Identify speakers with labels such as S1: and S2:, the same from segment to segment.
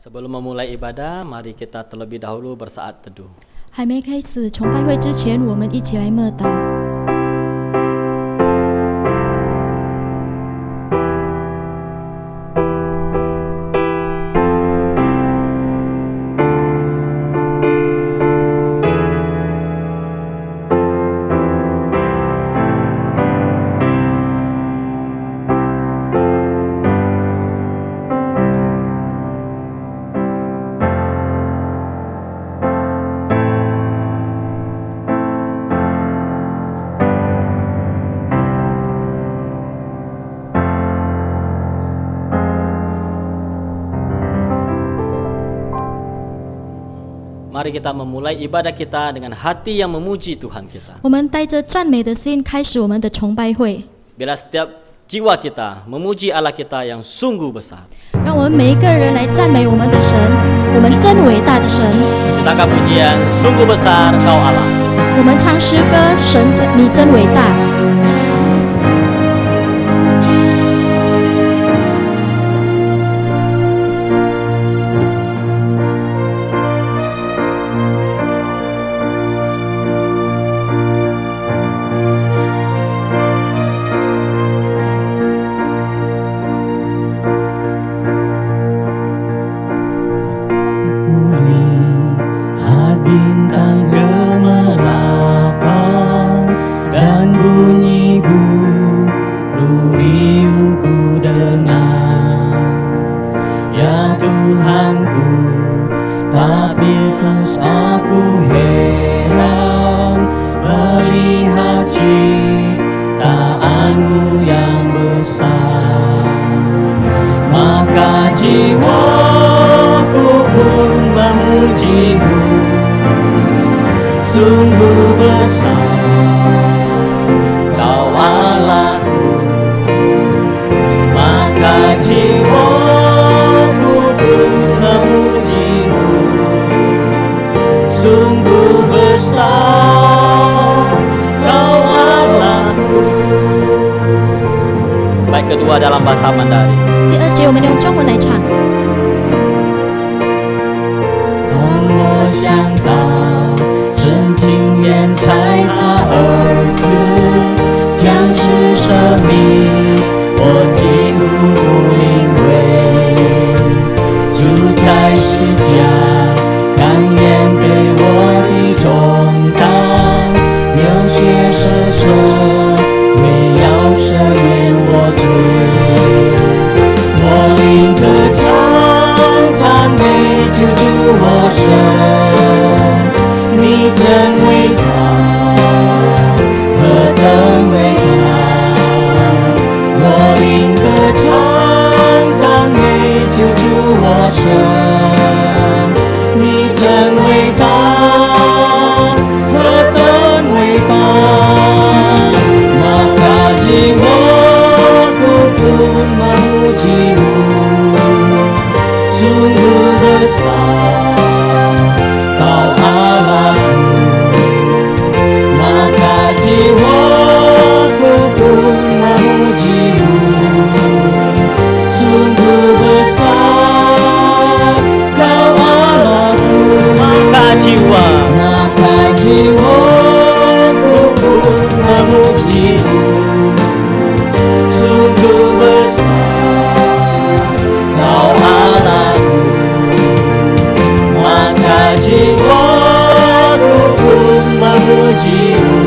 S1: Sebelum memulai ibadah, mari kita terlebih dahulu bersaat teduh.
S2: 还没开始崇拜会之前，我们一起来默祷。
S1: Mari kita memulai ibadah kita dengan hati yang memuji Tuhan kita.
S2: 我们带着赞美的心开始我们的崇拜会，
S1: Bila setiap jiwa kita memuji Allah kita yang sungguh besar.
S2: 让我们每一个人来赞美我们的神，我们真伟大的神。
S1: Kita angkat pujian, sungguh besar Kau Allah.
S2: 我们唱诗歌，神你真伟大。
S3: Bintang gemerlapan dan bunyi guru riuhku dengar. Ya Tuhanku, tapi terus aku heran melihat ciptaanmu yang besar. Maka jiwaku pun memujimu. Sungguh besar Kau Allahku, maka jiwaku pun memujimu. Sungguh besar Kau Allahku.
S1: Baik kedua dalam bahasa Mandarin.
S2: 第二节我们用中文来唱。
S3: 当我想到曾经远在他儿子将是生命，我几乎不领会。主在世家甘愿给我的重担，流血舍身，为要赦免我罪。我灵歌唱赞美救主我神。你真伟大，何等伟大！我灵歌唱赞美救主我神，你真伟大，何等伟大！Maka jiwaku pun memujimu, sungguh besar Kau Allahku, maka jiwaku pun memujimu. Sungguh besar Kau Allahku,
S1: Maka
S3: jiwaku pun memujimu. Sungguh besar Kau Allahku, maka jiwaku pun memujimu.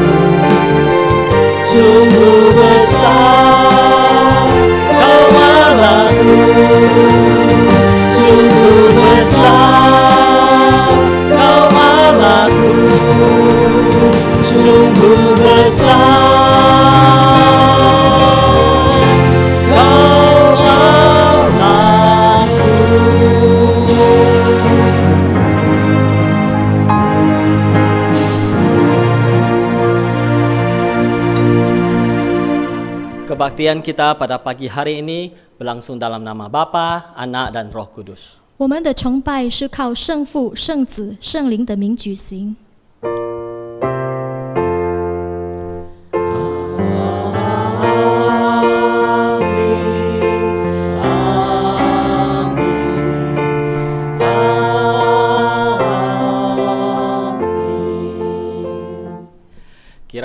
S3: Sungguh besar Kau Allahku, sungguh besar Kau Allahku, sungguh besar Kau Allahku.
S1: Kebaktian kita pada pagi hari ini berlangsung dalam nama Bapa, Anak, dan Roh Kudus.
S2: 我们的崇拜是靠圣父、圣子、圣灵的名举行。
S3: Amin, amin,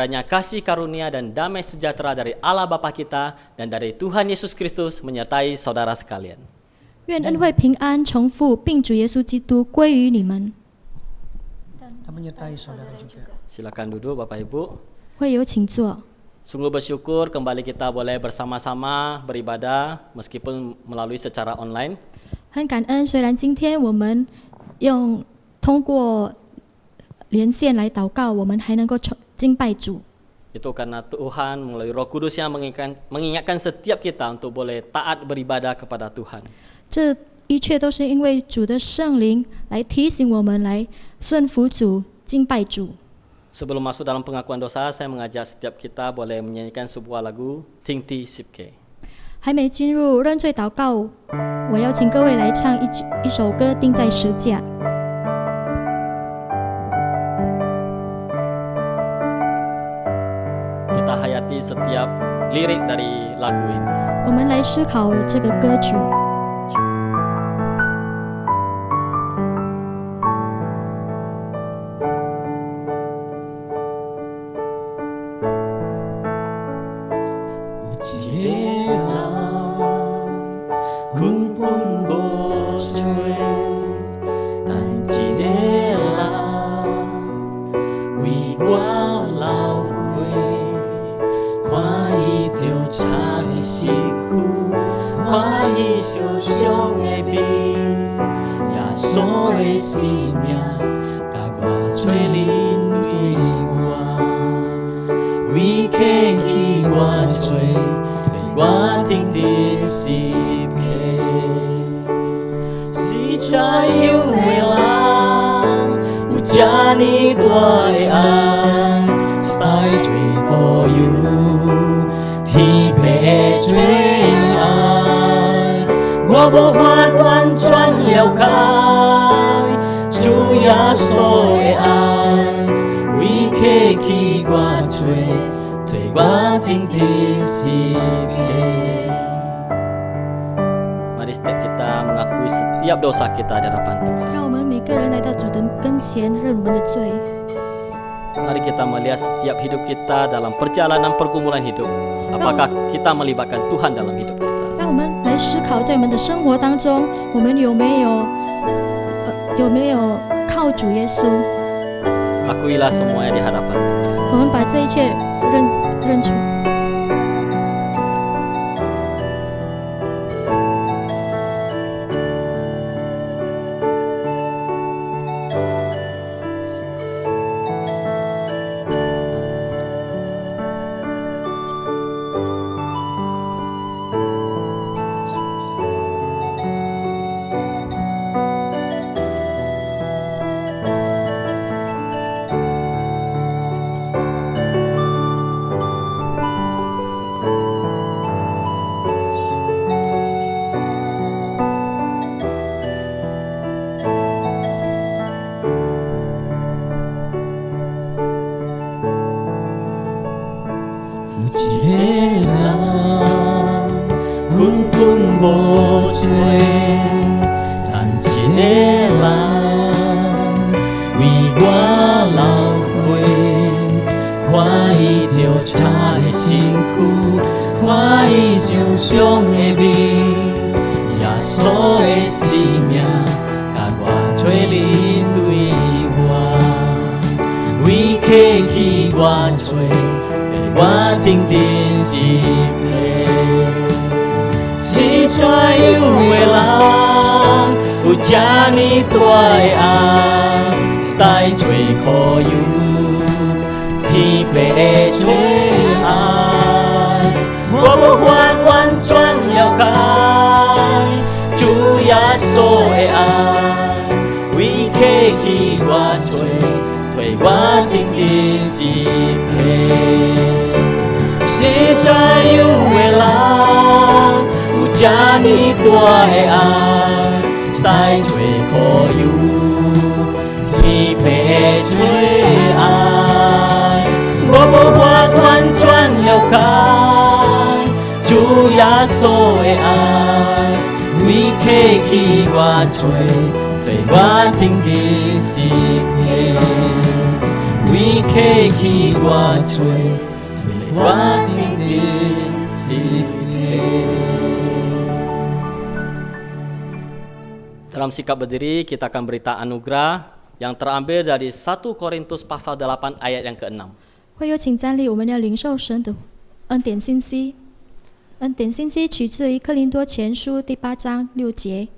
S1: Kiranya kasih karunia dan damai sejahtera dari Allah Bapa kita dan dari Tuhan Yesus Kristus menyertai saudara sekalian.
S2: 愿恩惠平安从父并主耶稣基督归于你们。
S3: Dan menyertai saudara juga.
S1: Silakan duduk Bapak Ibu.
S2: 会有请坐。
S1: Sungguh bersyukur kembali kita boleh bersama-sama beribadah meskipun melalui secara online.
S2: 很感恩，虽然今天我们通过连线来祷告，我们还能够敬拜主。
S1: Itu karena Tuhan melalui Roh Kudus yang mengingatkan setiap kita untuk boleh taat beribadah kepada Tuhan.
S2: 这一切都是因为主的圣灵来提醒我们来顺服主、敬拜主。
S1: Sebelum masuk dalam pengakuan dosa, saya mengajak setiap kita boleh menyanyikan sebuah lagu Ting Ti Sip Ke.
S2: 还没进入认罪祷告，我邀请各位来唱一首歌《钉在十架》。
S1: Kita hayati setiap lirik dari lagu ini.
S2: 我们来思考这个歌曲。
S3: Kun pun bos chue tan chi de la wi qua lao hui khoa y tiêu cha de si khu khoa y xiu xiong e bi ya so e si mia ka qua chue lin tui qua wi ke ki qua chue tui qua ting ti si cha yêu mê lang cha ni tua ai stai chui ko yu thì bề chui ai qua bộ hoan hoan choan leo khai chu ya so ai we ke ki qua chui thuê qua ting ti si ke.
S1: Mari setiap kita mengakui setiap dosa kita di hadapan Tuhan.
S2: 让我们每个人来到主的跟前，认我们的罪。
S1: Mari kita melihat setiap hidup kita dalam perjalanan pergumulan hidup. Apakah kita melibatkan Tuhan dalam hidup kita?
S2: 让我们来思考，在我们的生活当中，我们有没有靠主耶稣？
S1: Akuilah semuanya di hadapan Tuhan.
S2: 我们把这一切认出。
S3: Kun pun bo chue tan chi ne la wi qua lao hui khoa y tiêu cha de xin khu khoa y xiu xiong e bi ya so e si mia ka qua chue li tui hoa wi ke ki qua chue qua ting ti si ke si cha yêu về lang u cha ni tuai a stai chui ko yu thì bề chui ai qua bộ hoan hoan choan leo khai chu ya so e ai we ke ki qua chui thuê qua ting ti si ke si cha yêu về lang u cha ni tuai ai stai chui ko yu thì bề chui ai qua bộ hoan hoan choan leo khai chu ya so e ai we ke ki qua chui thuê qua ting ti si ke we 客去我找，对我的日心体。
S1: Dalam sikap berdiri, kita akan berita anugerah yang terambil dari 1 Korintus pasal 8 ayat yang ke-6.
S2: 会有请站立，我们要领受神的恩典信息。恩典信息取自于哥林多前书第8章6节。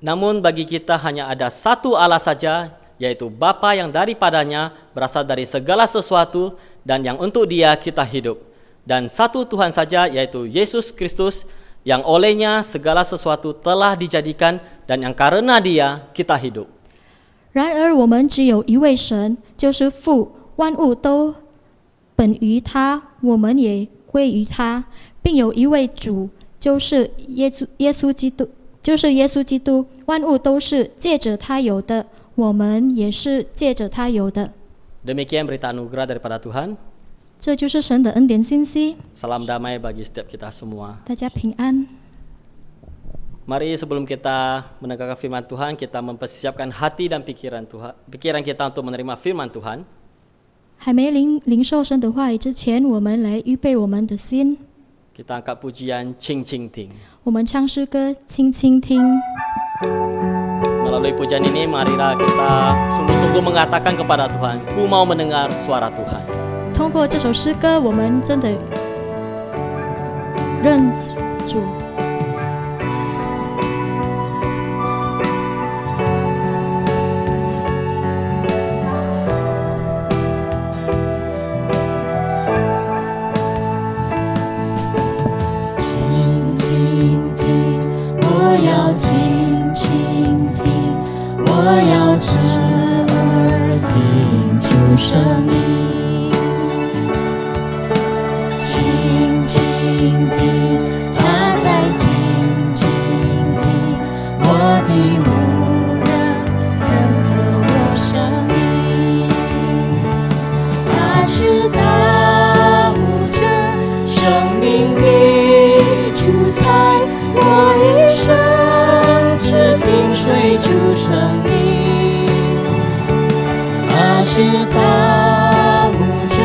S1: Namun bagi kita hanya ada satu Allah saja, yaitu Bapa yang daripadanya berasal dari segala sesuatu dan yang untuk Dia kita hidup. Dan satu Tuhan saja, yaitu Yesus Kristus, yang olehnya segala sesuatu telah dijadikan dan yang karena Dia kita hidup.
S2: 然而我们只有一位神，就是父，万物都本于他，我们也归于他，并有一位主，就是耶稣基督，万物都是借着他有的，我们也是借着他有的。
S1: Demikian berita anugerah daripada Tuhan.
S2: 这就是神的恩典信息。
S1: Salam damai bagi setiap kita semua.
S2: 大家平安。
S1: Mari sebelum kita mendengarkan firman Tuhan, kita mempersiapkan hati dan pikiran kita untuk menerima firman Tuhan.
S2: 还没领受神的话语之前，我们来预备我们的心。
S1: Kita angkat pujian Cing Cing Ting.
S2: 我们唱诗歌，轻轻听。
S1: Melalui pujian ini, marilah kita sungguh-sungguh mengatakan kepada Tuhan, "Ku mau mendengar suara Tuhan."
S2: 通过这首诗歌，我们真的认主。
S3: 轻轻听，我要侧耳听主声音。轻轻听，他在静静听，我的牧人认得我声音。他是大牧者，生命的主宰，我一生。 只听随主声音，他是大牧者，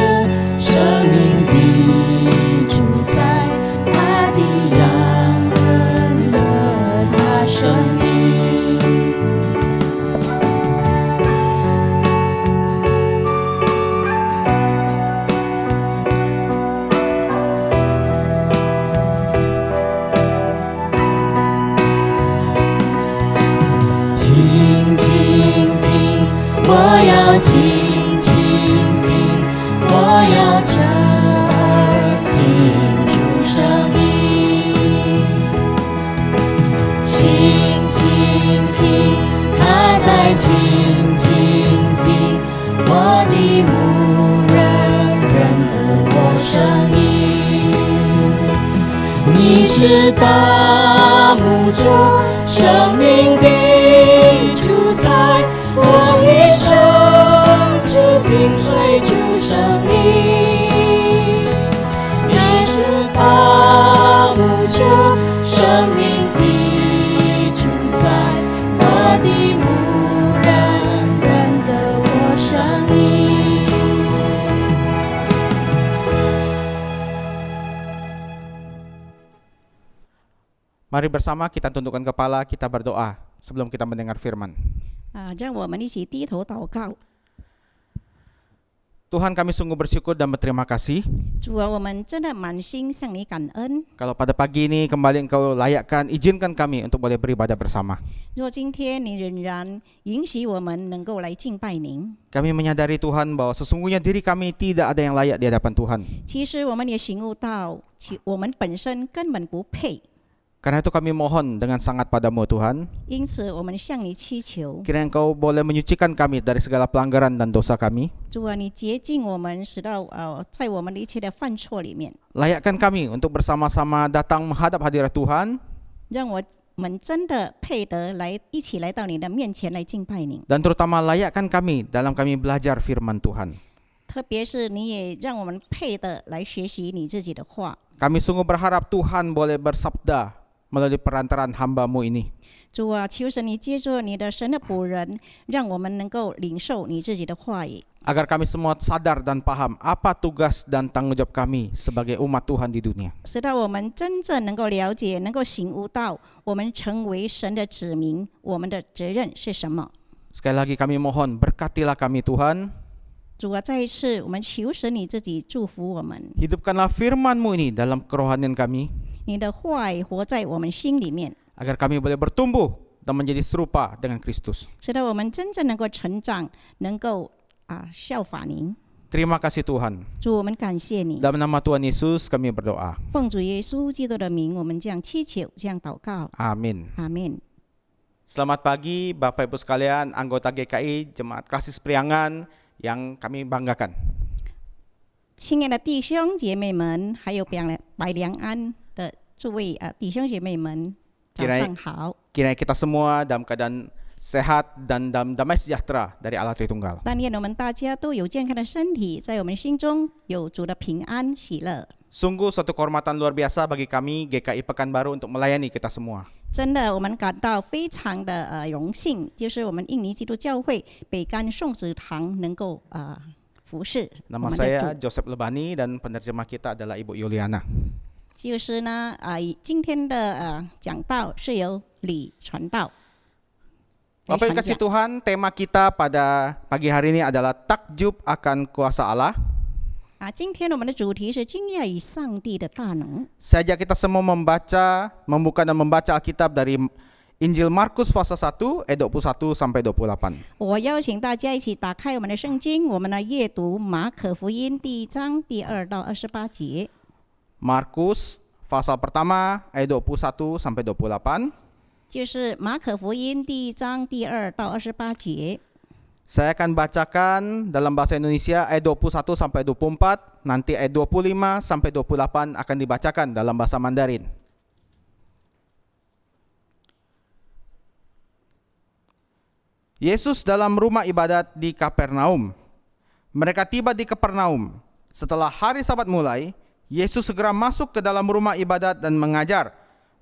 S3: 生命的主宰，他的羊认得他声音。轻轻听，我要侧耳听主声音。轻轻听，他在静静听，我的牧人认得我声音。你是大牧者，生命的主宰，我一生。 只听随主声音，你是大牧者，生命的主宰，我的牧人认得我声音。
S4: Mari bersama kita tundukkan kepala, kita berdoa sebelum kita mendengar firman.
S5: 让我们一起低头祷告。
S4: Tuhan, kami sungguh bersyukur dan berterima kasih.
S5: 主啊，我们真的满心向你感恩。
S4: Kalau pada pagi ini kembali Engkau layakkan, izinkan kami untuk boleh beribadah bersama.
S5: 若今天你仍然允许我们能够来敬拜您，
S4: Kami menyadari Tuhan bahwa sesungguhnya diri kami tidak ada yang layak di hadapan Tuhan.
S5: 其实我们也醒悟到，我们本身根本不配。
S4: Karena itu kami mohon dengan sangat padamu Tuhan,
S5: 因此，我们向你祈求，
S4: kiranya Engkau boleh menyucikan kami dari segala pelanggaran dan dosa kami.
S5: 主啊，你洁净我们，使到在我们的一切的犯错里面，
S4: Layakkan kami untuk bersama-sama datang menghadap hadirat Tuhan,
S5: 让我们真的配得来一起来到你的面前来敬拜您。
S4: dan terutama layakkan kami dalam kami belajar firman Tuhan.
S5: 特别是你也让我们配得来学习你自己的话。
S4: Kami sungguh berharap Tuhan boleh bersabda melalui perantaraan hamba-Mu ini.
S5: 主啊，求神你借助你的神的仆人，让我们能够领受你自己的话语。
S4: agar kami semua sadar dan paham apa tugas dan tanggung jawab kami sebagai umat Tuhan di dunia.
S5: 使到我们真正能够了解，能够醒悟到我们成为神的子民，我们的责任是什么。
S4: Sekali lagi kami mohon, berkatilah kami Tuhan.
S5: 主啊，再一次我们求神你自己祝福我们，
S4: Hidupkanlah firman-Mu ini dalam kerohanian kami,
S5: 你的话语活在我们心里面，
S4: agar kami boleh bertumbuh dan menjadi serupa dengan Kristus.
S5: 使到我们真正能够成长，能够效法您。
S4: Terima kasih Tuhan.
S5: 主，我们感谢你，
S4: Dalam nama Tuhan Yesus kami berdoa.
S5: 奉主耶稣基督的名，我们这样祈求，这样祷告，
S4: Amin.
S5: 阿门。
S4: Selamat pagi Bapak Ibu sekalian, anggota GKI Jemaat Kasih Priangan yang kami banggakan.
S5: 亲爱的弟兄姐妹们，还有百良安的诸位弟兄姐妹们，早上好。
S4: Kiranya kita semua dalam keadaan sehat dan dalam damai sejahtera dari Allah Tritunggal.
S5: 但愿我们大家都有健康的身体，在我们心中有主的平安喜乐。
S4: Sungguh suatu kehormatan luar biasa bagi kami GKI Pekanbaru untuk melayani kita semua.
S5: 真的，我们感到非常的荣幸，就是我们印尼基督教会北干颂子堂能够服侍我
S4: Nama
S5: 们的
S4: saya
S5: 主。
S4: Joseph Lebani dan penerjemah kita adalah Ibu Yuliana.
S5: 就是呢今天的讲道是由李传道。
S4: Bapak Ibu kasih Tuhan, tema kita pada pagi hari ini adalah takjub akan kuasa Allah.
S5: 今天我们的主题是惊讶于上帝的大能。
S4: Saya ajak kita semua membuka dan membaca Alkitab dari Injil Markus pasal 1 ayat 21 sampai 28.
S5: 我邀请大家一起打开我们的圣经，我们来阅读马可福音第1章第2到28节。
S4: Markus pasal pertama ayat 21 sampai 28.
S5: 就是马可福音第1章第2到28节。
S4: Saya akan bacakan dalam bahasa Indonesia ayat 21 sampai 24, nanti ayat 25 sampai 28 akan dibacakan dalam bahasa Mandarin. Yesus dalam rumah ibadat di Kapernaum. Mereka tiba di Kapernaum. Setelah hari Sabat mulai, Yesus segera masuk ke dalam rumah ibadat dan mengajar.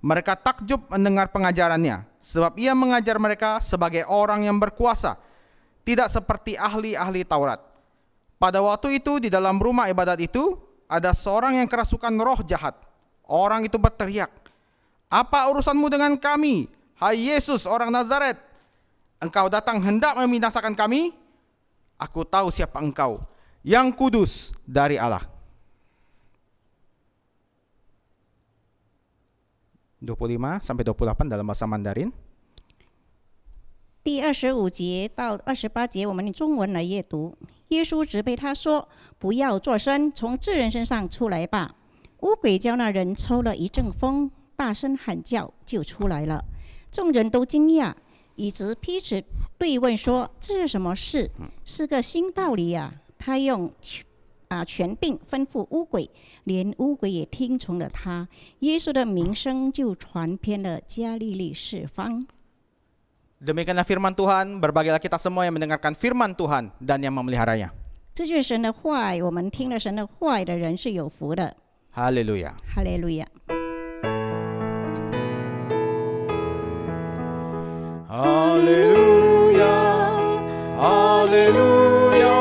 S4: Mereka takjub mendengar pengajarannya, sebab ia mengajar mereka sebagai orang yang berkuasa, tidak seperti ahli-ahli Taurat. Pada waktu itu di dalam rumah ibadat itu ada seorang yang kerasukan roh jahat. Orang itu berteriak, "Apa urusanmu dengan kami, hai Yesus orang Nazaret? Engkau datang hendak membinasakan kami? Aku tahu siapa engkau, yang kudus dari Allah." 25 sampai 28 dalam bahasa Mandarin.
S5: 第25节到28节，我们用中文来阅读。耶稣责备他说：“不要作声，从这人身上出来吧。”污鬼叫那人抽了一阵风，大声喊叫，就出来了。众人都惊讶，以致彼此对问说：“这是什么事？是个新道理呀！”他用权柄吩咐污鬼，连污鬼也听从了他。耶稣的名声就传遍了加利利四方。
S4: Demikianlah firman Tuhan, berbahagialah kita semua yang mendengarkan firman Tuhan dan yang memeliharanya.
S5: 这就是神的话语，我们听了神的话语的人是有福的。
S4: Haleluya.
S5: 哈利路亚。
S4: Haleluya. Haleluya.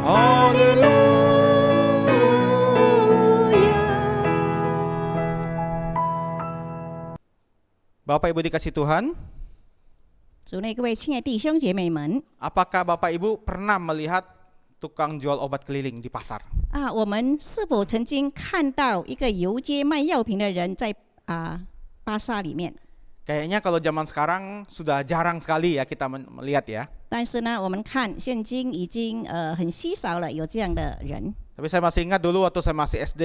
S4: Haleluya. Bapak Ibu dikasih Tuhan,
S5: 主内各位亲爱弟兄姐妹们
S4: apakah Bapak Ibu pernah melihat tukang jual obat keliling di pasar?
S5: 我们是否曾经看到一个游街卖药品的人在巴萨里面？
S4: Kayaknya kalau zaman sekarang sudah jarang sekali ya kita melihat ya.
S5: 但是呢，我们看现今已经很稀少了有这样的人。
S4: Tapi saya masih ingat dulu waktu saya masih SD,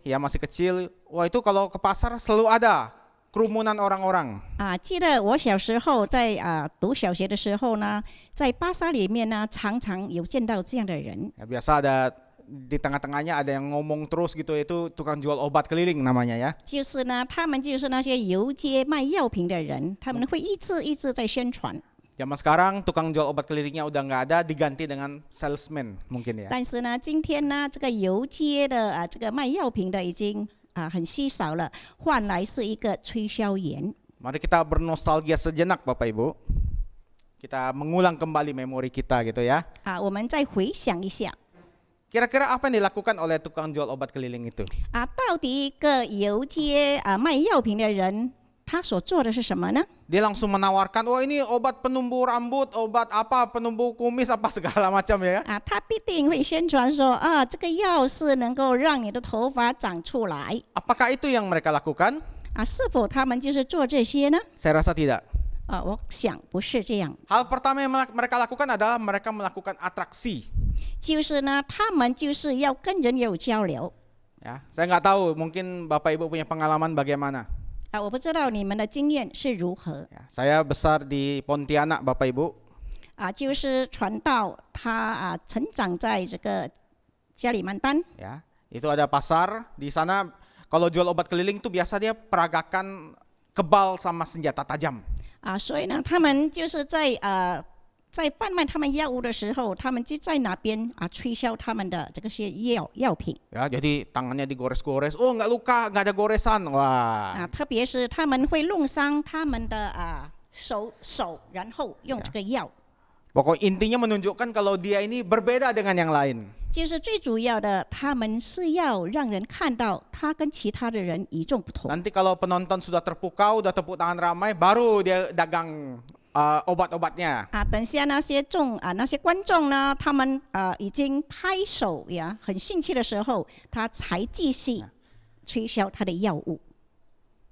S4: ya masih kecil, wah itu kalau ke pasar selalu ada kerumunan orang-orang.
S5: 记得我小时候在读小学的时候呢，在巴萨里面呢，常常有见到这样的人。
S4: Ya, biasa ada di tengah-tengahnya ada yang ngomong terus gitu, itu tukang jual obat keliling namanya ya.
S5: 就是呢，他们就是那些游街卖药品的人，他们会一直在宣传。
S4: Zaman sekarang tukang jual obat kelilingnya udah nggak ada, diganti dengan salesman mungkin ya.
S5: 但是呢，今天呢，这个游街的这个卖药品的已经很稀少了，换来是一个推销员。
S4: Mari kita bernostalgia sejenak Bapak Ibu. Kita mengulang kembali memori kita gitu ya.
S5: 我们再回想一下
S4: Kira-kira apa yang dilakukan oleh tukang jual obat keliling itu?
S5: 到底一个游街卖药品的人，他所做的是什么呢？
S4: Dia langsung menawarkan, wah ini obat penumbuh rambut, obat apa, penumbuh kumis, apa segala macam ya.
S5: 他必定会宣传说这个药是能够让你的头发长出来
S4: Apakah itu yang mereka lakukan?
S5: 是否他们就是做这些呢？
S4: Saya rasa tidak.
S5: 我想不是这样，
S4: Hal pertama yang mereka lakukan adalah mereka melakukan atraksi.
S5: 就是呢，他们就是要跟人有交流
S4: Ya, saya nggak tahu, mungkin Bapak Ibu punya pengalaman bagaimana.
S5: 我不知道你们的经验是如何
S4: Ya, saya besar di Pontianak, Bapak Ibu.
S5: 就是传道他成长在这个加里曼丹
S4: Ya, itu ada pasar di sana. Kalau jual obat keliling itu biasa dia peragakan kebal sama senjata tajam.
S5: 所以呢，他们就是在贩卖他们药物的时候，他们就在那边推销他们的这个些药品
S4: Ya, jadi tangannya digores-gores. Oh, nggak luka, nggak ada goresan. Wah.
S5: 特别是他们会弄伤他们的手，然后用这个药。
S4: Pokok intinya menunjukkan kalau dia ini berbeda dengan yang lain.
S5: 就是最主要的，他们是要让人看到他跟其他的人与众不同。
S4: Nanti kalau penonton sudah terpukau, udah tepuk tangan ramai, baru dia dagang obat-obatnya.
S5: 等下那些那些观众呢，他们已经拍手呀，很兴趣的时候，他才继续推销他的药物。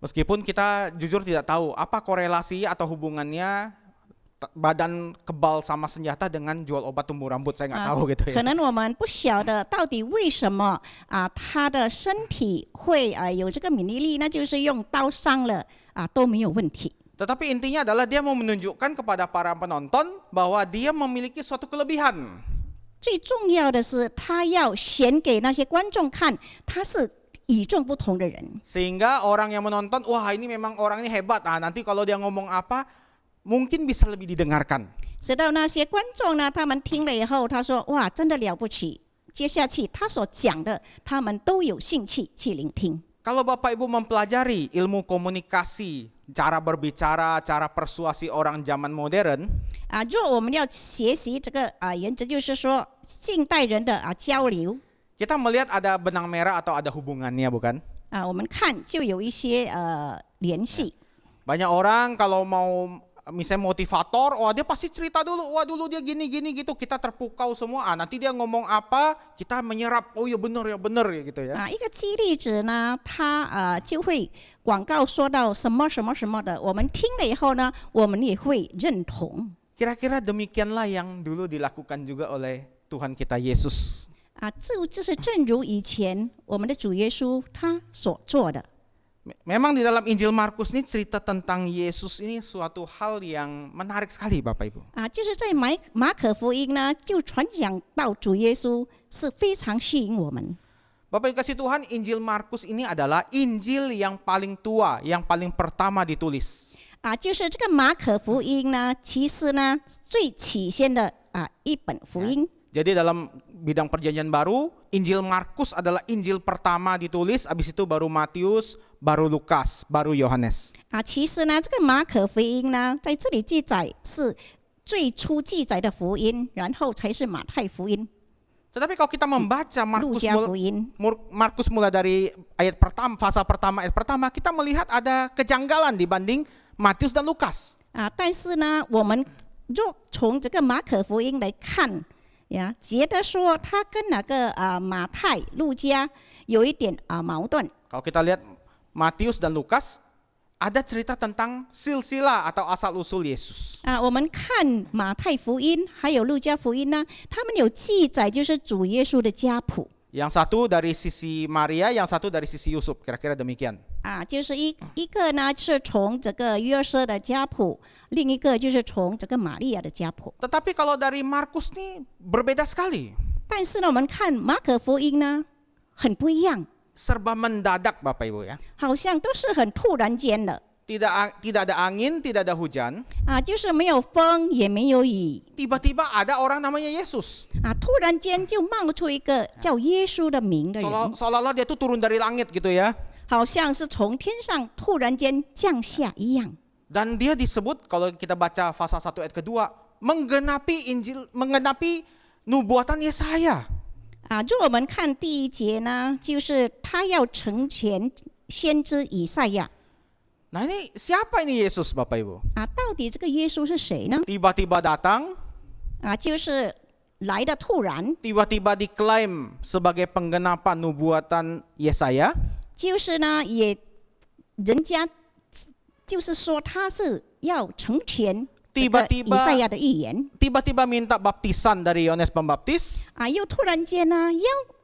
S4: Meskipun kita jujur tidak tahu apa korelasi atau hubungannya badan kebal sama senjata dengan jual obat tumbuh rambut, saya nggak tahu gitu
S5: 可
S4: ya.
S5: 能我们不晓得到底为什么他的身体会有这个免疫力，那就是用刀伤了都没有问题。
S4: Tetapi intinya adalah dia mau menunjukkan kepada para penonton bahwa dia memiliki suatu kelebihan.
S5: 最重要的是，他要显给那些观众看，他是与众不同的人。
S4: Sehingga orang yang menonton, wah ini memang orang ini hebat. Nanti kalau dia ngomong apa, mungkin bisa lebih didengarkan.
S5: 直到那些观众呢，他们听了以后，他说：“哇，真的了不起！”接下去他所讲的，他们都有兴趣去聆听。
S4: Kalau Bapak Ibu mempelajari ilmu komunikasi, cara berbicara, cara persuasi orang zaman modern,
S5: 如果我们要学习这个原则，就是说近代人的交流
S4: kita melihat ada benang merah atau ada hubungannya, bukan?
S5: 我们看就有一些联系。
S4: Banyak orang kalau mau misalnya motivator, wah dia pasti cerita dulu, wah dulu dia gini gitu, kita terpukau semua. Nanti dia ngomong apa, kita menyerap, oh ya benar ya gitu ya.
S5: 一个激励者呢，他就会广告说到什么什么什么的，我们听了以后呢，我们也会认同。
S4: Kira-kira demikianlah yang dulu dilakukan juga oleh Tuhan kita Yesus.
S5: 就是正如以前我们的主耶稣他所做的。
S4: Memang di dalam Injil Markus ini cerita tentang Yesus ini suatu hal yang menarik sekali, Bapak Ibu.
S5: 就是在马可福音呢，就传讲到主耶稣是非常吸引我们。
S4: Bapak Ibu kasih Tuhan, Injil Markus ini adalah Injil yang paling tua, yang paling pertama ditulis.
S5: 就是这个马可福音呢，其实呢最起先的一本福音。
S4: Jadi dalam bidang perjanjian baru, Injil Markus adalah Injil pertama ditulis, habis itu baru Matius, baru Lukas, baru Yohanes.
S5: 其实呢，这个马可福音呢，在这里记载是最初记载的福音，然后才是马太福音、
S4: Tetapi kalau kita membaca
S5: 路加福音。
S4: Markus mulai dari ayat pertama, fase pertama, ayat pertama, kita melihat ada kejanggalan dibanding Matius dan Lukas.
S5: 但是呢，我们若从这个马可福音来看。 觉得说他跟那个马太、路加有一点矛盾。
S4: Kalau kita lihat Matius dan Lukas, ada cerita tentang silsilah atau asal usul Yesus.
S5: 我们看马太福音还有路加福音呢，他们有记载就是主耶稣的家谱。
S4: Yang satu dari sisi Maria, yang satu dari sisi Yusuf, kira-kira demikian.
S5: 就是一个呢，就是从这个约瑟的家谱，另一个就是从这个玛利亚的家谱。
S4: Tetapi kalau dari Markus nih berbeda sekali.
S5: 但是呢，我们看马可福音呢，很不一样，
S4: Serba mendadak, Bapak Ibu ya.
S5: 好像都是很突然间的。
S4: Tidak ada angin, tidak ada hujan.
S5: 就是没有风也没有雨。
S4: Tiba-tiba ada orang namanya Yesus.
S5: 突然间就冒出一个叫耶稣的名的人，
S4: Seolah-olah dia tuh turun dari langit gitu ya.
S5: 好像是从天上突然间降下一样。
S4: Dan dia disebut kalau kita baca pasal 1 ayat kedua, menggenapi nubuatan Yesaya.
S5: 如果我们看第一节呢，就是他要成全先知以赛亚。
S4: Nah ini siapa ini Yesus Bapak Ibu?
S5: 到底这个耶稣是谁呢？
S4: Tiba-tiba datang,
S5: 就是来的突然，
S4: tiba-tiba diklaim sebagai penggenapan nubuatan Yesaya.
S5: 就是呢，人家就是说他是要成全这个以赛亚的预言。
S4: Tiba-tiba minta baptisan dari Yohanes Pembaptis.
S5: 又突然间呢，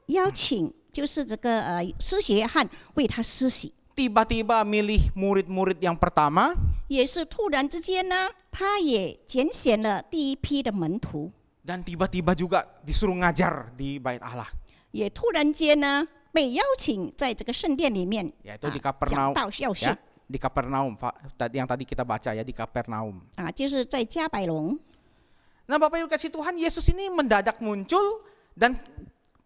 S5: 邀请就是这个施洗约翰为他施洗。
S4: Tiba-tiba milih murid-murid yang pertama.
S5: 也是突然之间呢，他也拣选了第一批的门徒。
S4: Dan tiba-tiba juga disuruh ngajar di Bait Allah.
S5: 也突然间呢，被邀请在这个圣殿里面
S4: Yaitu di
S5: 讲
S4: Kapernaum.
S5: 道要训
S4: Ya, di Kapernaum yang tadi kita baca ya, di Kapernaum.
S5: 就是在加百隆。
S4: Nah Bapak Ibu kasih Tuhan, Yesus ini mendadak muncul dan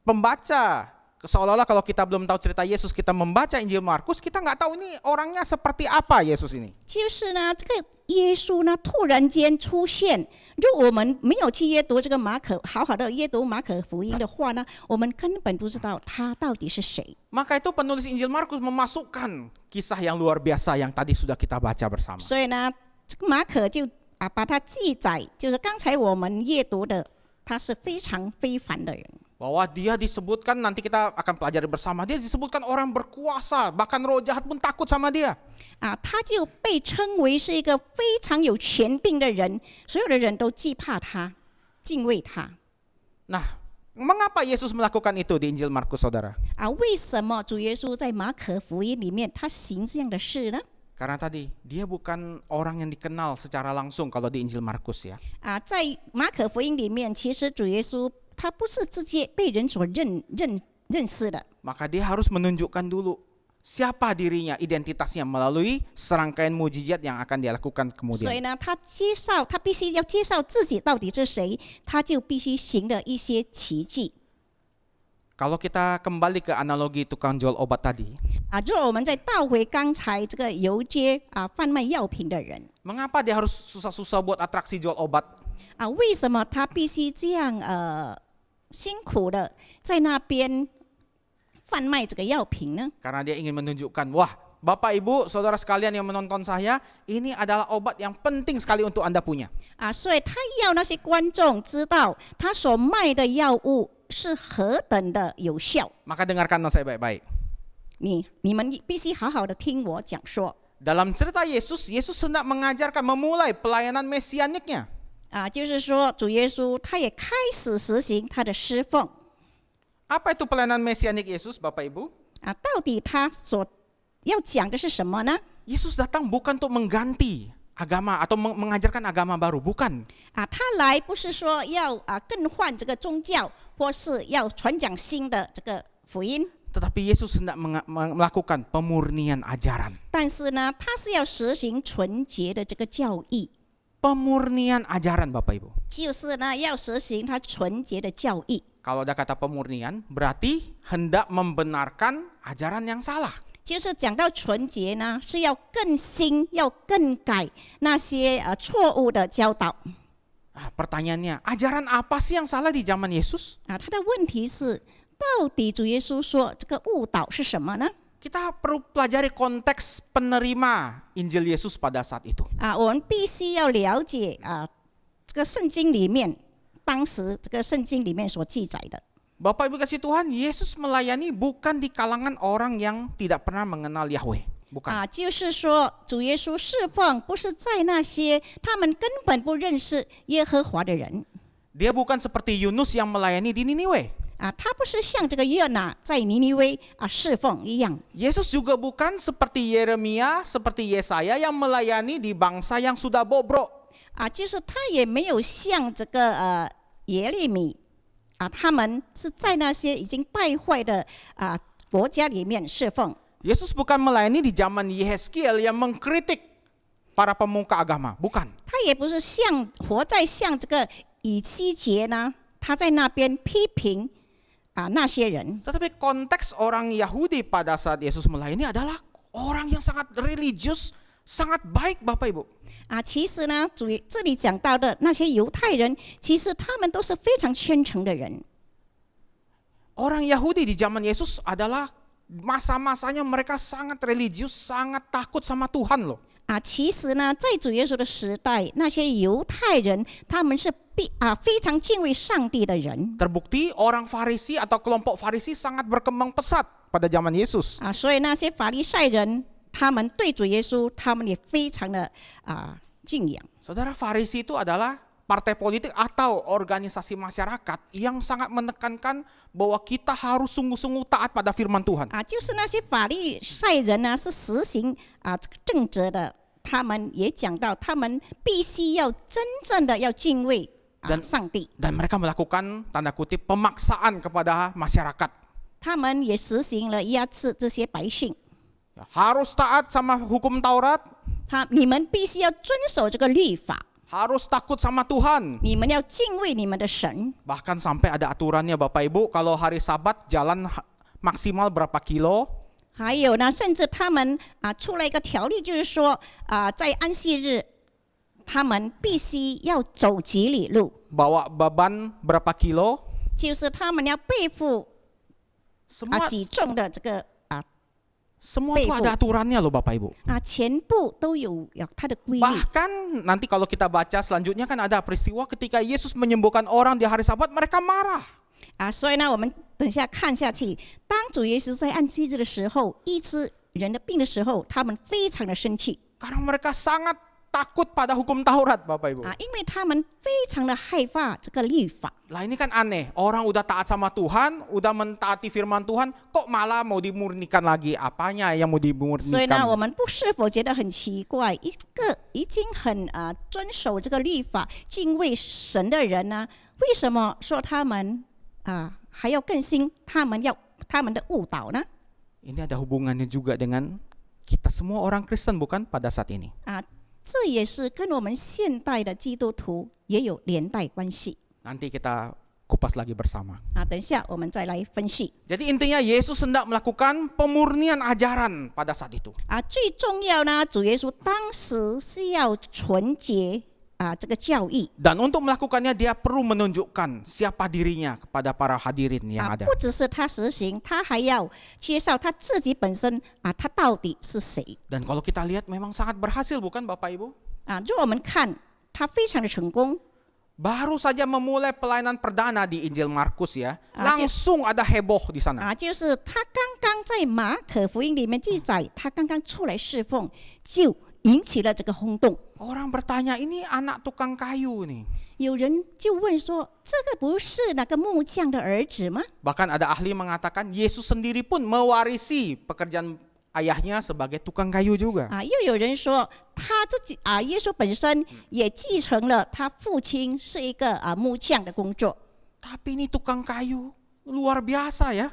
S4: pembaca seolah-olah kalau kita belum tahu cerita Yesus, kita membaca Injil Markus, kita nggak tahu ini orangnya seperti apa Yesus ini.
S5: 就是呢，这个耶稣呢突然间出现，如果我们没有去阅读这个马可，好好的阅读马可福音的话呢，我们根本不知道他到底是谁。
S4: Maka itu penulis Injil Markus memasukkan kisah yang luar biasa yang tadi sudah kita baca bersama.
S5: 所以呢，这个马可就把它记载，就是刚才我们阅读的，他是非常非凡的人。
S4: Bahwa dia disebutkan, nanti kita akan pelajari bersama, dia disebutkan orang berkuasa, bahkan roh jahat pun takut sama dia.
S5: 他就被称为是一个非常有权柄的人，所有的人都惧怕他，敬畏他。
S4: Nah, mengapa Yesus melakukan itu di Injil Markus, saudara?
S5: 为什么主耶稣在马可福音里面他行这样的事呢？
S4: Karena tadi dia bukan orang yang dikenal secara langsung kalau di Injil Markus ya.
S5: 在马可福音里面，其实主耶稣他不是直接被人所认识的。
S4: Maka dia harus menunjukkan dulu siapa dirinya, identitasnya melalui serangkaian mujizat yang akan dia lakukan
S5: 所以
S4: kemudian.
S5: 呢，他必须要介绍自己到底是谁，他就必须行了一些奇迹。
S4: Kalau kita kembali ke analogi tukang jual obat tadi,
S5: 如果我们再倒回刚才这个游街贩卖药品的人，
S4: mengapa dia harus susah-susah buat atraksi jual obat?
S5: 为什么他必须这样辛苦的在那边贩卖这个药品呢？
S4: Karena dia ingin menunjukkan, wah Bapak Ibu, saudara sekalian yang menonton saya, ini adalah obat yang penting sekali untuk Anda punya.
S5: 所以他要那些观众知道他所卖的药物是何等的有效。
S4: Maka dengarkan saya baik-baik.
S5: 你们必须好好的听我讲说。
S4: Dalam cerita Yesus, Yesus hendak mengajarkan, memulai pelayanan mesianiknya.
S5: 就是说主耶稣他也开始实行他的侍奉。
S4: Apa itu pelayanan mesianik Yesus, Bapak Ibu?
S5: 到底他所要讲的是什么呢？
S4: Yesus datang bukan untuk mengganti agama atau mengajarkan agama baru, bukan.
S5: 他来不是说要更换这个宗教，或是要传讲新的这个福音。
S4: Tetapi Yesus hendak melakukan pemurnian ajaran.
S5: 但是呢，他是要实行纯洁的这个教义，
S4: Pemurnian ajaran, Bapak Ibu.
S5: 就是呢要实行他纯洁的教义。
S4: Kalau ada kata pemurnian, berarti hendak membenarkan ajaran yang salah.
S5: 就是讲到纯洁呢，是要更新、要更改那些错误的教导。
S4: Pertanyaannya, ajaran apa sih yang salah di zaman Yesus?
S5: 他的问题是，到底主耶稣说这个误导是什么呢？
S4: Kita perlu pelajari konteks penerima Injil Yesus pada saat itu.
S5: 我们必须要了解这个圣经里面，当时这个圣经里面所记载的。
S4: Bapak Ibu kasih Tuhan, Yesus melayani bukan di kalangan orang yang tidak pernah mengenal Yahweh. Bukan.
S5: 就是说主耶稣侍奉不是在那些他们根本不认识耶和华的人。
S4: Dia bukan seperti Yunus yang melayani di Niniwe.
S5: 他不是像这个约拿在尼尼微侍奉一样。
S4: Yesus juga bukan seperti Yeremia, seperti Yesaya yang melayani di bangsa yang sudah bobrok.
S5: 就是他也没有像这个耶利米他们是在那些已经败坏的国家里面侍奉。
S4: Yesus bukan melayani di zaman Yehezkiel yang mengkritik para pemuka agama, bukan.
S5: 他也不是活在像这个以西结呢，他在那边批评那些人。
S4: Tetapi konteks orang Yahudi pada saat Yesus melayani adalah orang yang sangat religius sangat baik Bapak Ibu.
S5: 其实呢，这里讲到的那些犹太人，其实他们都是非常虔诚的人。
S4: Orang Yahudi di zaman Yesus adalah masa-masanya mereka sangat religius, sangat takut sama Tuhan loh.
S5: 其实呢，在主耶稣的时代，那些犹太人他们是非常敬畏上帝的人。
S4: Terbukti orang Farisi atau kelompok Farisi sangat berkembang pesat pada zaman Yesus.
S5: 所以那些法利赛人，他们对主耶稣，他们也非常的敬仰。
S4: Saudara, Farisi itu adalah partai politik atau organisasi masyarakat yang sangat menekankan bahwa kita harus sungguh-sungguh taat pada firman Tuhan.
S5: 就是那些法利赛人呢，是实行这个正直的，他们也讲到，他们必须要真正的要敬畏上帝。
S4: Dan mereka melakukan tanda kutip pemaksaan kepada masyarakat.
S5: 他们也实行了压制这些百姓。
S4: Harus taat sama hukum Taurat,
S5: 你们必须要遵守这个律法，
S4: harus takut sama Tuhan.
S5: 你们要敬畏你们的神。
S4: Bahkan sampai ada aturannya Bapak Ibu, kalau hari Sabat jalan maksimal berapa kilo.
S5: 还有呢，甚至他们出了一个条例，就是说在安息日，他们必须要走几里路，
S4: Bawa beban berapa kilo.
S5: 就是他们要背负
S4: Semua
S5: 几重的这个
S4: semua itu ada aturannya loh Bapak Ibu.
S5: 全部都有它的规律。
S4: Bahkan nanti kalau kita baca selanjutnya kan ada peristiwa ketika Yesus menyembuhkan orang di hari Sabat, mereka marah.
S5: 所以呢，我们等下看下去，当主耶稣在安息日的时候医治人的病的时候，他们非常的生气。
S4: Karena mereka sangat takut pada hukum Taurat Bapak Ibu.
S5: 因为他们非常的害怕这个律法。
S4: Lah ini kan aneh, orang udah taat sama Tuhan, udah mentaati firman Tuhan, kok malah mau dimurnikan lagi? Apanya yang mau
S5: 所以呢，我
S4: dimurnikan?
S5: 们是否觉得很奇怪？一个已经很遵守这个律法、敬畏神的人呢，为什么说他们还要更新他们的误导呢？
S4: Ini ada hubungannya juga dengan kita semua orang Kristen bukan pada saat ini.
S5: 这也是跟我们现代的基督徒也有连带关系。
S4: Nanti kita kupas lagi bersama.
S5: 等一下我们再来分析。
S4: Jadi intinya Yesus hendak melakukan pemurnian ajaran pada saat itu.
S5: 最重要呢，主耶稣当时是要纯洁这个教义。
S4: Dan untuk melakukannya dia perlu menunjukkan siapa dirinya kepada para hadirin yang ada.
S5: 不只是他实行，他还要介绍他自己本身他到底是谁。
S4: Dan kalau kita lihat memang sangat berhasil bukan Bapak Ibu?
S5: 如果我们看他非常的成功。
S4: Baru saja memulai pelayanan perdana di Injil Markus ya, langsung ada heboh di sana.
S5: 就是他刚刚在马可福音里面记载，他刚刚出来侍奉，就引起了这个轰动。
S4: Orang bertanya, ini anak tukang kayu nih.
S5: 有人就问说，这个不是那个木匠的儿子吗？
S4: Bahkan ada ahli mengatakan Yesus sendiri pun mewarisi pekerjaan ayahnya sebagai tukang kayu juga.
S5: 又有人说，他自己耶稣本身也继承了他父亲是一个木匠的工作。
S4: Tapi ini tukang kayu luar biasa ya.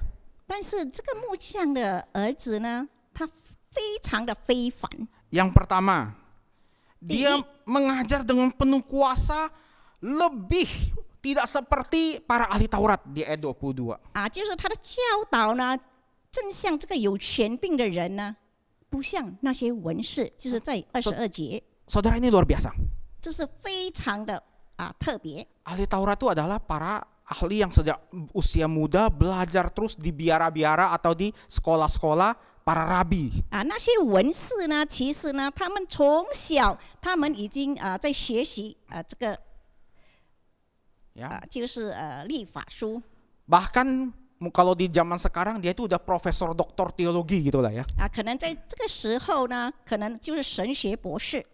S5: 但是这个木匠的儿子呢，他非常的非凡。
S4: Yang pertama, dia mengajar dengan penuh kuasa, lebih tidak seperti para ahli Taurat di ayat 22.
S5: 就是他的教导呢，正像这个有权柄的人呢，不像那些文士，就是在22节，
S4: Saudara, ini luar biasa.
S5: 这是非常的特别。
S4: Ahli Taurat itu adalah para ahli yang sejak usia muda belajar terus di biara-biara atau di sekolah-sekolah para rabi.
S5: 那些文士呢，其实呢，他们从小他们已经在学习这个就是律法书。
S4: Bahkan kalau di zaman sekarang dia itu udah profesor doktor teologi gitu lah ya.
S5: 可能在这个时候呢，可能就是神学博士。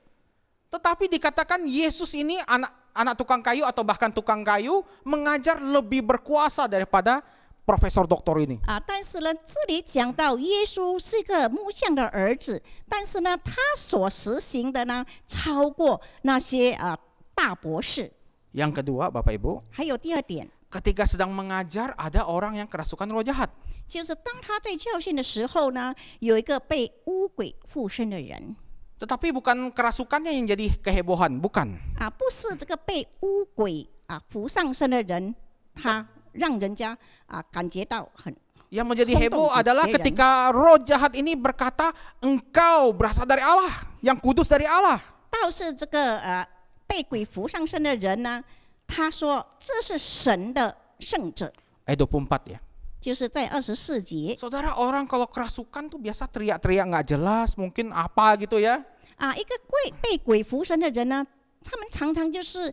S4: Tetapi dikatakan Yesus ini anak tukang kayu atau bahkan tukang kayu mengajar lebih berkuasa daripada profesor doktor ini.
S5: 但是呢，这里讲到耶稣是个木匠的儿子，但是呢，他所实行的呢，超过那些大博士。
S4: Yang kedua, Bapak Ibu,
S5: 还有第二点，
S4: ketika sedang mengajar ada orang yang kerasukan roh jahat.
S5: 就是当他在教训的时候呢，有一个被污鬼附身的人。
S4: Tetapi bukan kerasukannya yang jadi kehebohan, bukan.
S5: 不是这个被污鬼附上身的人，他让人家感觉到很
S4: Yang menjadi
S5: 轰
S4: heboh
S5: 动
S4: adalah
S5: 别人。
S4: ketika roh jahat ini berkata, engkau berasal dari Allah, yang kudus dari Allah.
S5: 倒是这个被鬼附上身的人呢，他说这是神的圣者，
S4: Ayat 24 ya.
S5: 就是在24节
S4: Saudara, orang kalau kerasukan tuh biasa teriak-teriak nggak jelas, mungkin apa gitu ya.
S5: 一个被鬼附身的人呢，他们常常就是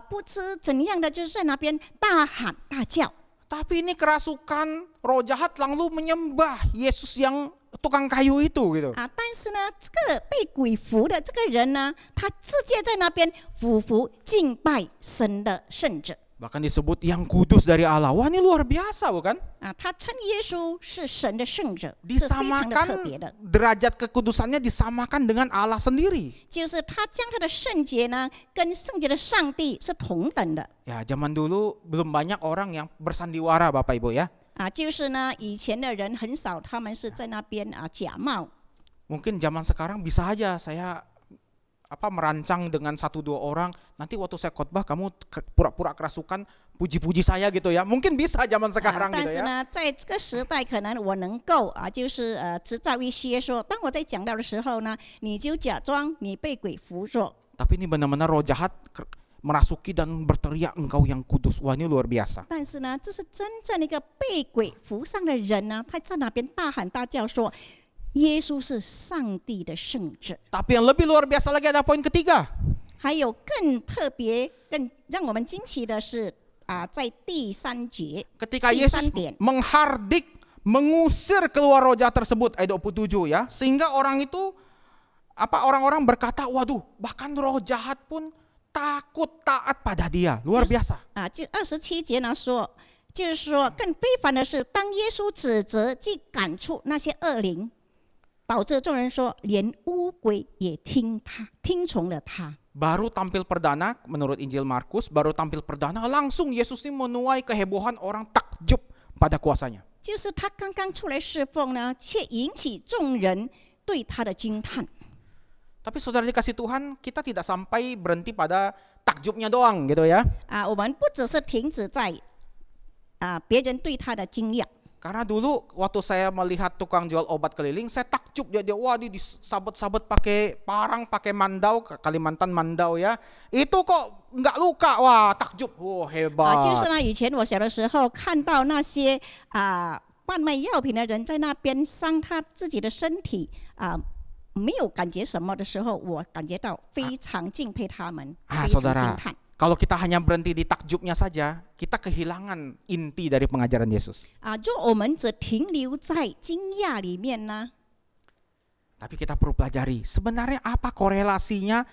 S5: 不知怎样的，就是在那边大喊大叫。
S4: Tapi ini kerasukan roh jahat lalu menyembah Yesus yang tukang kayu itu gitu.
S5: 但是呢，这个被鬼附的这个人呢，他直接在那边俯伏敬拜神的圣者
S4: Bahkan disebut yang kudus dari Allah. Wah, ini luar biasa bukan?
S5: 他称耶稣是神的圣者，是非常的特别的。
S4: Disamakan derajat kekudusannya disamakan dengan Allah sendiri.
S5: 就是他将他的圣洁呢，跟圣洁的上帝是同等的。
S4: Ya, zaman dulu belum banyak orang yang bersandiwara Bapak Ibu ya.
S5: 就是呢，以前的人很少，他们是在那边假冒。
S4: Mungkin zaman sekarang bisa aja saya merancang dengan 1-2 orang, nanti waktu saya khotbah kamu pura-pura kerasukan, puji-puji saya gitu ya. Mungkin bisa zaman sekarang
S5: 但
S4: gitu
S5: 是
S4: ya.
S5: 呢，在这个时代，可能我能够就是制造一些说，当我在讲到的时候呢，你就假装你被鬼附着。
S4: Tapi ini benar-benar roh jahat merasuki dan berteriak engkau yang kudus. Wah, ini luar biasa.
S5: 但是呢，这是真正的一个被鬼附上的人呢，他在那边大喊大叫说，耶稣是上帝的圣者。
S4: Tapi yang lebih luar biasa lagi ada poin ketiga.
S5: 还有更特别、更让我们惊奇的是在第3节，
S4: Ketika
S5: 第
S4: Yesus
S5: 3点，
S4: menghardik, mengusir keluar roh jahat tersebut, ayat 27 ya. Sehingga orang-orang berkata, waduh, bahkan roh jahat pun takut taat pada dia. Luar biasa.
S5: 就27节呢说，就是说更非凡的是，当耶稣指责即赶出那些恶灵，导致众人说，连乌龟也听从了他。
S4: Baru tampil perdana, menurut Injil Markus, baru tampil perdana, langsung Yesus ini menuai kehebohan, orang takjub pada kuasanya.
S5: 就是他刚刚出来侍奉呢，却引起众人对他的惊叹。
S4: Tapi saudara dikasih Tuhan, kita tidak sampai berhenti pada takjubnya doang gitu ya.
S5: 我们不只是停止在别人对他的惊讶。
S4: Karena dulu waktu saya melihat tukang jual obat keliling, saya takjub dia wah dia disabet-sabet pakai parang, pakai mandau, Kalimantan mandau ya. Itu kok nggak luka, wah takjub, wah
S5: 就
S4: hebat.
S5: 是呢，以前我小的时候看到那些贩卖药品的人在那边伤他自己的身体没有感觉什么的时候，我感觉到非常敬佩他们，非常
S4: Saudara,
S5: 惊叹。
S4: kalau kita hanya berhenti di takjubnya saja, kita kehilangan inti dari pengajaran Yesus.
S5: 就我们只停留在惊讶里面呢，
S4: Tapi kita perlu pelajari sebenarnya apa korelasinya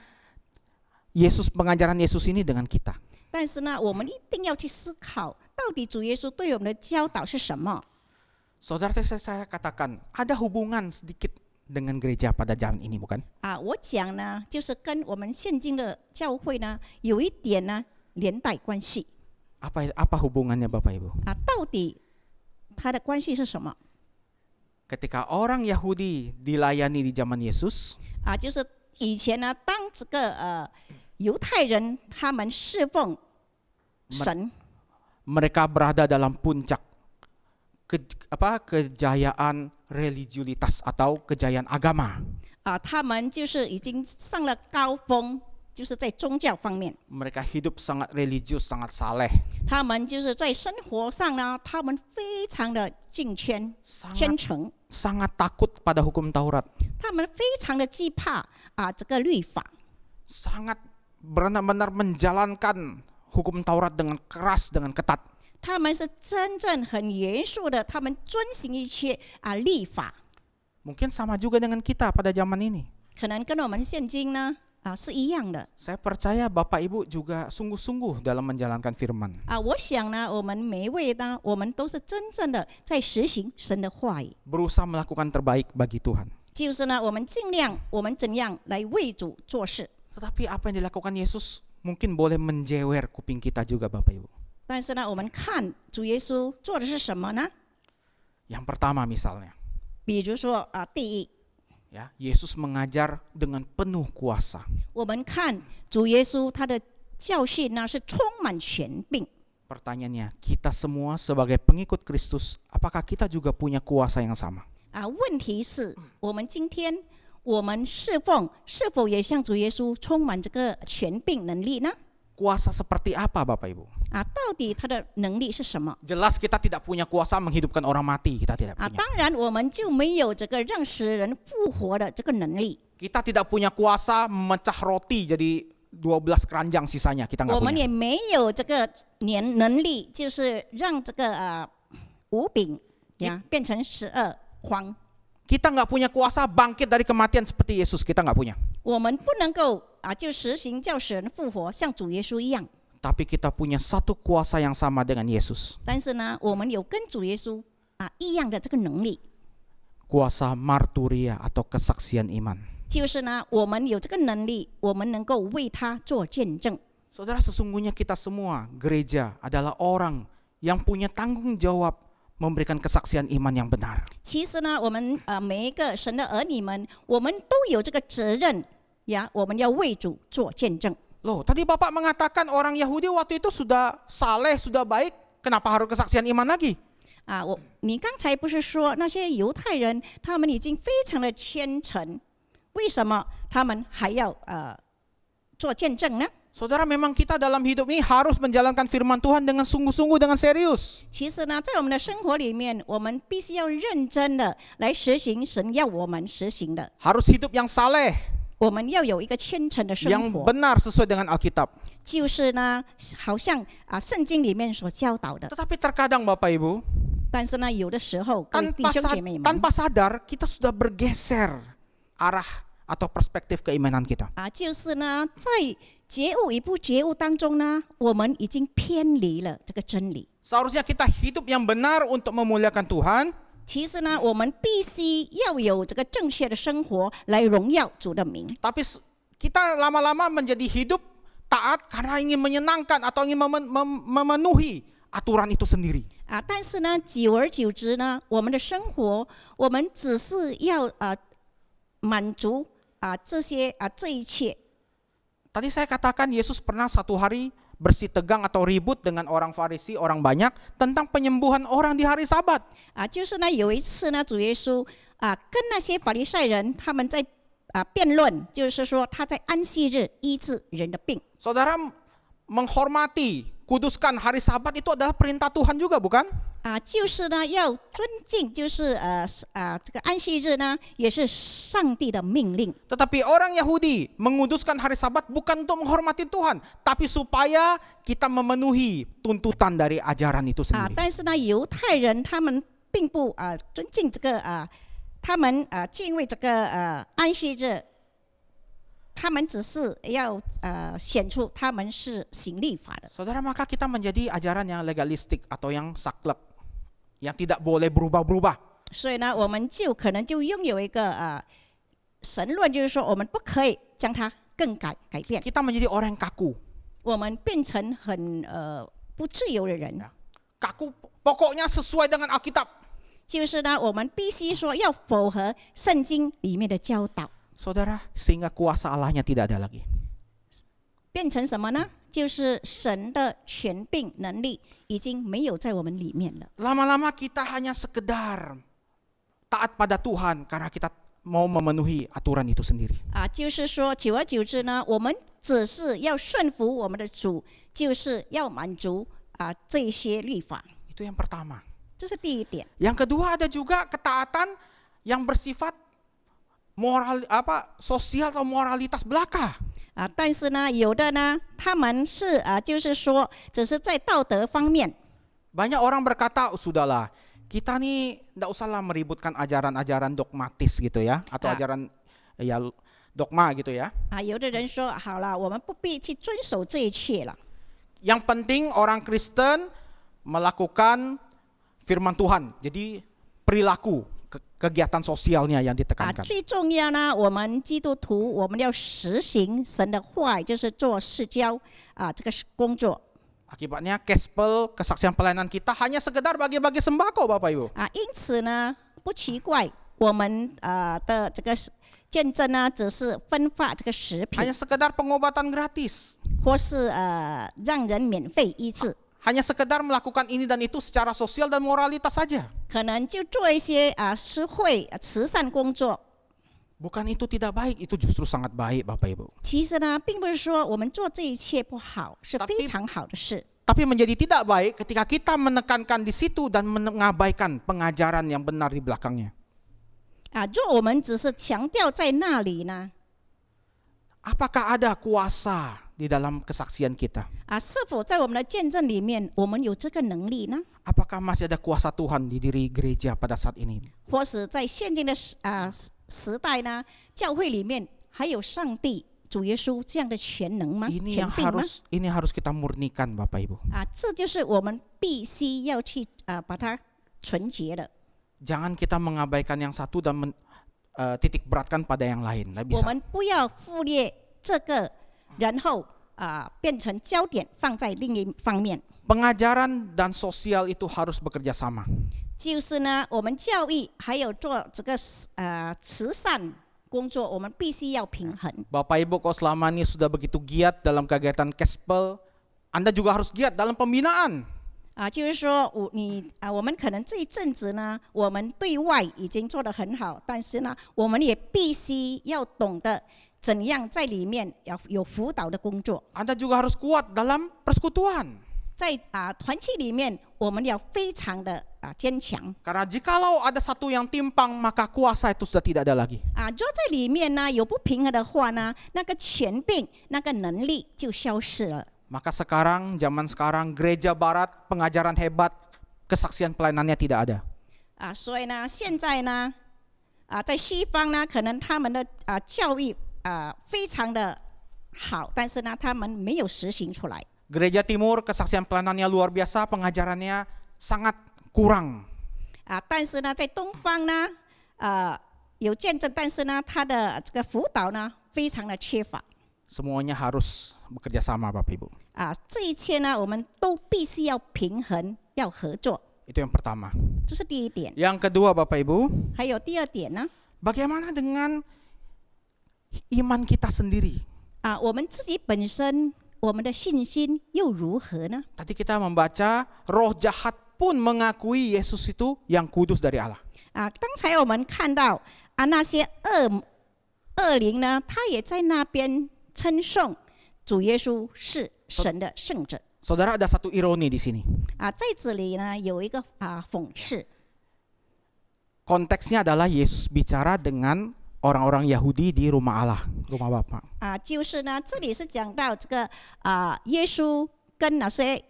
S4: pengajaran Yesus ini dengan kita.
S5: 但是呢，我们一定要去思考，到底主耶稣对我们的教导是什么？
S4: Saudara, saya katakan ada hubungan sedikit dengan gereja pada zaman ini, bukan?
S5: 我讲呢，就是跟我们现今的教会呢，有一点呢连带关系。
S4: Apa hubungannya Bapak Ibu?
S5: 到底它的关系是什么？
S4: Ketika orang Yahudi dilayani di zaman Yesus,
S5: 就是以前呢，当这个犹太人他们侍奉神，
S4: mereka berada dalam puncak kejayaan religiulitas atau kejayaan agama.
S5: 他们就是已经上了高峰，就是在宗教方面，
S4: Mereka hidup sangat religius, sangat saleh,
S5: 他们就是在生活上呢，他们非常的敬虔、虔诚，
S4: sangat takut pada hukum Taurat,
S5: 他们非常的惧怕这个律法，
S4: sangat benar-benar menjalankan hukum Taurat dengan keras, dengan ketat.
S5: 他们是真正很严肃的，他们遵行一切律法。
S4: Mungkin sama juga dengan kita pada zaman ini.
S5: 可能跟我们现今呢是一样的。
S4: Saya percaya Bapak Ibu juga sungguh-sungguh dalam menjalankan firman.
S5: 我想呢，我们每一位呢，我们都是真正的在实行神的话语。
S4: Berusaha melakukan terbaik bagi Tuhan.
S5: 就是呢，我们尽量，我们怎样来为主做事。
S4: Tetapi apa yang dilakukan Yesus mungkin boleh menjewer kuping kita juga Bapak Ibu.
S5: 但是呢，我们看主耶稣做的是什么呢？
S4: Yang pertama misalnya,
S5: 比如说第一，
S4: ya, Yesus mengajar dengan penuh kuasa.
S5: 我们看主耶稣他的教训呢是充满权柄，
S4: Pertanyaannya, kita semua sebagai pengikut Kristus, apakah kita juga punya kuasa yang sama?
S5: 问题是我们今天我们侍奉是否也像主耶稣充满这个权柄能力呢？
S4: Kuasa seperti apa Bapak Ibu?
S5: 到底他的能力是什么？
S4: Jelas kita tidak punya kuasa menghidupkan orang mati, kita tidak punya.
S5: 当然我们就没有这个让死人复活的这个能力。
S4: Kita tidak punya kuasa memecah roti jadi 12 keranjang sisanya, kita
S5: 我
S4: nggak
S5: 们
S4: punya.
S5: 也没有这个能力，就是让这个五饼变成12筐。
S4: Kita nggak punya kuasa bangkit dari kematian seperti Yesus, kita nggak punya.
S5: 我们不能够就实行叫死人复活，像主耶稣一样。
S4: Tapi kita punya satu kuasa yang sama dengan Yesus.
S5: 但是呢，我们有跟主耶稣一样的这个能力，
S4: Kuasa marturia atau kesaksian iman.
S5: 就是呢，我们有这个能力，我们能够为他做见证。
S4: Saudara, sesungguhnya kita semua gereja adalah orang yang punya tanggung jawab memberikan kesaksian iman yang benar.
S5: 其实呢，我们每一个神的儿女们，我们都有这个责任我们要为主做见证。
S4: Loh, tadi Bapak mengatakan orang Yahudi waktu itu sudah saleh, sudah baik, kenapa harus kesaksian iman lagi?
S5: 你刚才不是说那些犹太人他们已经非常的虔诚，为什么他们还要做见证呢？
S4: Saudara, memang kita dalam hidup ini harus menjalankan firman Tuhan dengan sungguh-sungguh, dengan serius.
S5: 其实呢，在我们的生活里面，我们必须要认真的来实行神要我们实行的。
S4: Harus hidup yang saleh,
S5: 我们要有一个虔诚的生
S4: yang
S5: 活，
S4: benar sesuai dengan Alkitab.
S5: 就是呢，好像圣经里面所教导的。
S4: Tetapi terkadang Bapak Ibu,
S5: 但是呢，有的时候，各位弟兄姐妹们，
S4: tanpa sadar kita sudah bergeser arah atau perspektif keimanan kita.
S5: 就是呢，在觉悟一步觉悟当中呢，我们已经偏离了这个真理。
S4: Seharusnya kita hidup yang benar untuk memuliakan Tuhan.
S5: 其实呢，我们必须要有这个正确的生活来荣耀主的名。
S4: Tapi kita lama-lama menjadi hidup taat karena ingin menyenangkan atau ingin memenuhi aturan itu sendiri.
S5: 但是呢，久而久之呢，我们的生活，我们只是要满足这一切。
S4: Tadi saya katakan Yesus pernah satu hari bersih tegang atau ribut dengan orang Farisi, orang banyak tentang penyembuhan orang di hari Sabat.
S5: 就是呢，有一次呢，主耶稣跟那些法利赛人他们在辩论，就是说他在安息日医治人的病。
S4: Saudara, menghormati, kuduskan hari Sabat itu adalah perintah Tuhan juga, bukan?
S5: 就是呢，要尊敬，就是这个安息日呢，也是上帝的命令。
S4: Tetapi orang Yahudi menguduskan hari Sabat bukan untuk menghormati Tuhan, tapi supaya kita memenuhi tuntutan dari ajaran itu sendiri.
S5: 但是呢，犹太人他们并不尊敬这个他们敬畏这个安息日，他们只是要显出他们是行律法的。
S4: Saudara, maka kita menjadi ajaran yang legalistik atau yang saklek, yang tidak boleh berubah-berubah.
S5: 所以呢，我们就可能就拥有一个神论，就是说我们不可以将它更改变，
S4: Kita menjadi orang yang kaku.
S5: 我们变成很不自由的人。
S4: Kaku pokoknya sesuai dengan Alkitab.
S5: 就是呢，我们必须说要符合圣经里面的教导。
S4: Saudara, sehingga kuasa Allahnya tidak ada lagi.
S5: 变成什么呢？就是神的权柄能力已经没有在我们里面了。
S4: Lama-lama kita hanya sekedar taat pada Tuhan karena kita mau memenuhi aturan itu sendiri.
S5: 就是说，久而久之呢，我们只是要顺服我们的主，就是要满足这些律法。
S4: Itu yang pertama.
S5: 这是第一点。
S4: Yang kedua ada juga ketaatan yang bersifat moral sosial atau moralitas belaka.
S5: 但是呢，有的呢，他们是就是说，只是在道德方面。
S4: Banyak orang berkata, sudahlah, kita nih tidak usahlah meributkan ajaran-ajaran dogmatis gitu ya, atau ajaran ya dogma gitu ya.
S5: 有的人说，好了，我们不必去遵守这一切了。
S4: Yang penting orang Kristen melakukan firman Tuhan. Jadi perilaku kegiatan sosialnya yang ditekankan.
S5: 最重要呢，我们基督徒我们要实行神的话，就是做世交这个工作。
S4: Akibatnya gospel, kesaksian pelayanan kita hanya sekedar bagi-bagi sembako, Bapak Ibu.
S5: 因此呢，不奇怪我们的这个见证呢，只是分发这个食品，
S4: Hanya sekedar pengobatan gratis.
S5: 或是让人免费医治。
S4: hanya sekedar melakukan ini dan itu secara sosial dan moralitas saja.
S5: 可能就做一些施惠、慈善工作。
S4: Bukan itu tidak baik, itu justru sangat baik Bapak Ibu.
S5: 其实呢，并不是说我们做这一切不好，是非常好的事。
S4: Tapi menjadi tidak baik ketika kita menekankan di situ dan mengabaikan pengajaran yang benar di belakangnya.
S5: 若我们只是强调在那里呢，
S4: Apakah ada kuasa di dalam kesaksian kita?
S5: 是否在我们的见证里面，我们有这个能力呢？
S4: Apakah masih ada kuasa Tuhan di diri gereja pada saat ini?
S5: 或是在现今的时代呢，教会里面还有上帝、主耶稣这样的全能吗？
S4: Ini
S5: 权
S4: yang
S5: 柄吗？
S4: harus kita murnikan Bapak Ibu.
S5: 这就是我们必须要去把它纯洁的。
S4: Jangan kita mengabaikan yang satu dan titik beratkan pada yang lain. Nggak
S5: 我
S4: bisa.
S5: 们不要忽略这个，然后变成焦点放在另一方面。
S4: Pengajaran dan sosial itu harus bekerja sama.
S5: 就是呢，我们教育还有做这个慈善工作，我们必须要平衡。
S4: Bapak Ibu kalau selama ini sudah begitu giat dalam kegiatan Kespel, Anda juga harus giat dalam pembinaan.
S5: 就是说我们可能这一阵子呢，我们对外已经做得很好，但是呢，我们也必须要懂得怎样在里面要有辅导的工作。
S4: Anda juga harus kuat dalam persekutuan.
S5: 在团契里面，我们要非常的坚强。
S4: Karena jikalau ada satu yang timpang, maka kuasa itu sudah tidak ada lagi.
S5: 若在里面呢有不平衡的话呢，那个权柄、那个能力就消失了。
S4: Maka sekarang, zaman sekarang, gereja barat, pengajaran hebat, kesaksian pelayanannya tidak ada.
S5: 所以呢，现在呢，在西方呢，可能他们的教育非常的好，但是呢，他们没有实行出来。
S4: Gereja Timur, kesaksian pelayanannya luar biasa, pengajarannya sangat kurang.
S5: 但是呢，在东方呢，有见证，但是呢，他的这个辅导呢，非常的缺乏。
S4: Semuanya harus bekerja sama Bapak Ibu.
S5: 这一切呢，我们都必须要平衡，要合作，
S4: Itu yang pertama.
S5: 这是第一点。
S4: Yang kedua Bapak Ibu,
S5: 还有第二点呢，
S4: bagaimana dengan iman kita sendiri?
S5: 我们自己本身，我们的信心又如何呢？
S4: Tadi kita membaca roh jahat pun mengakui Yesus itu yang kudus dari Allah.
S5: 刚才我们看到那些恶灵呢，他也在那边称颂主耶稣是神的圣者。
S4: Saudara, ada satu ironi di sini.
S5: 在这里呢，有一个讽刺。
S4: Konteksnya adalah Yesus bicara dengan orang-orang Yahudi di rumah Allah, rumah Bapa.
S5: 就是呢，这里是讲到这个耶稣跟那些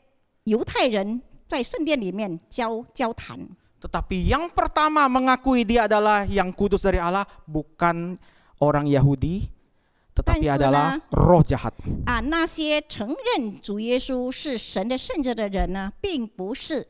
S5: 犹太人在圣殿里面交谈。
S4: Tetapi yang pertama mengakui dia adalah yang kudus dari Allah bukan orang Yahudi, tetapi adalah roh jahat.
S5: 那些承认主耶稣是神的圣者的人呢，并不是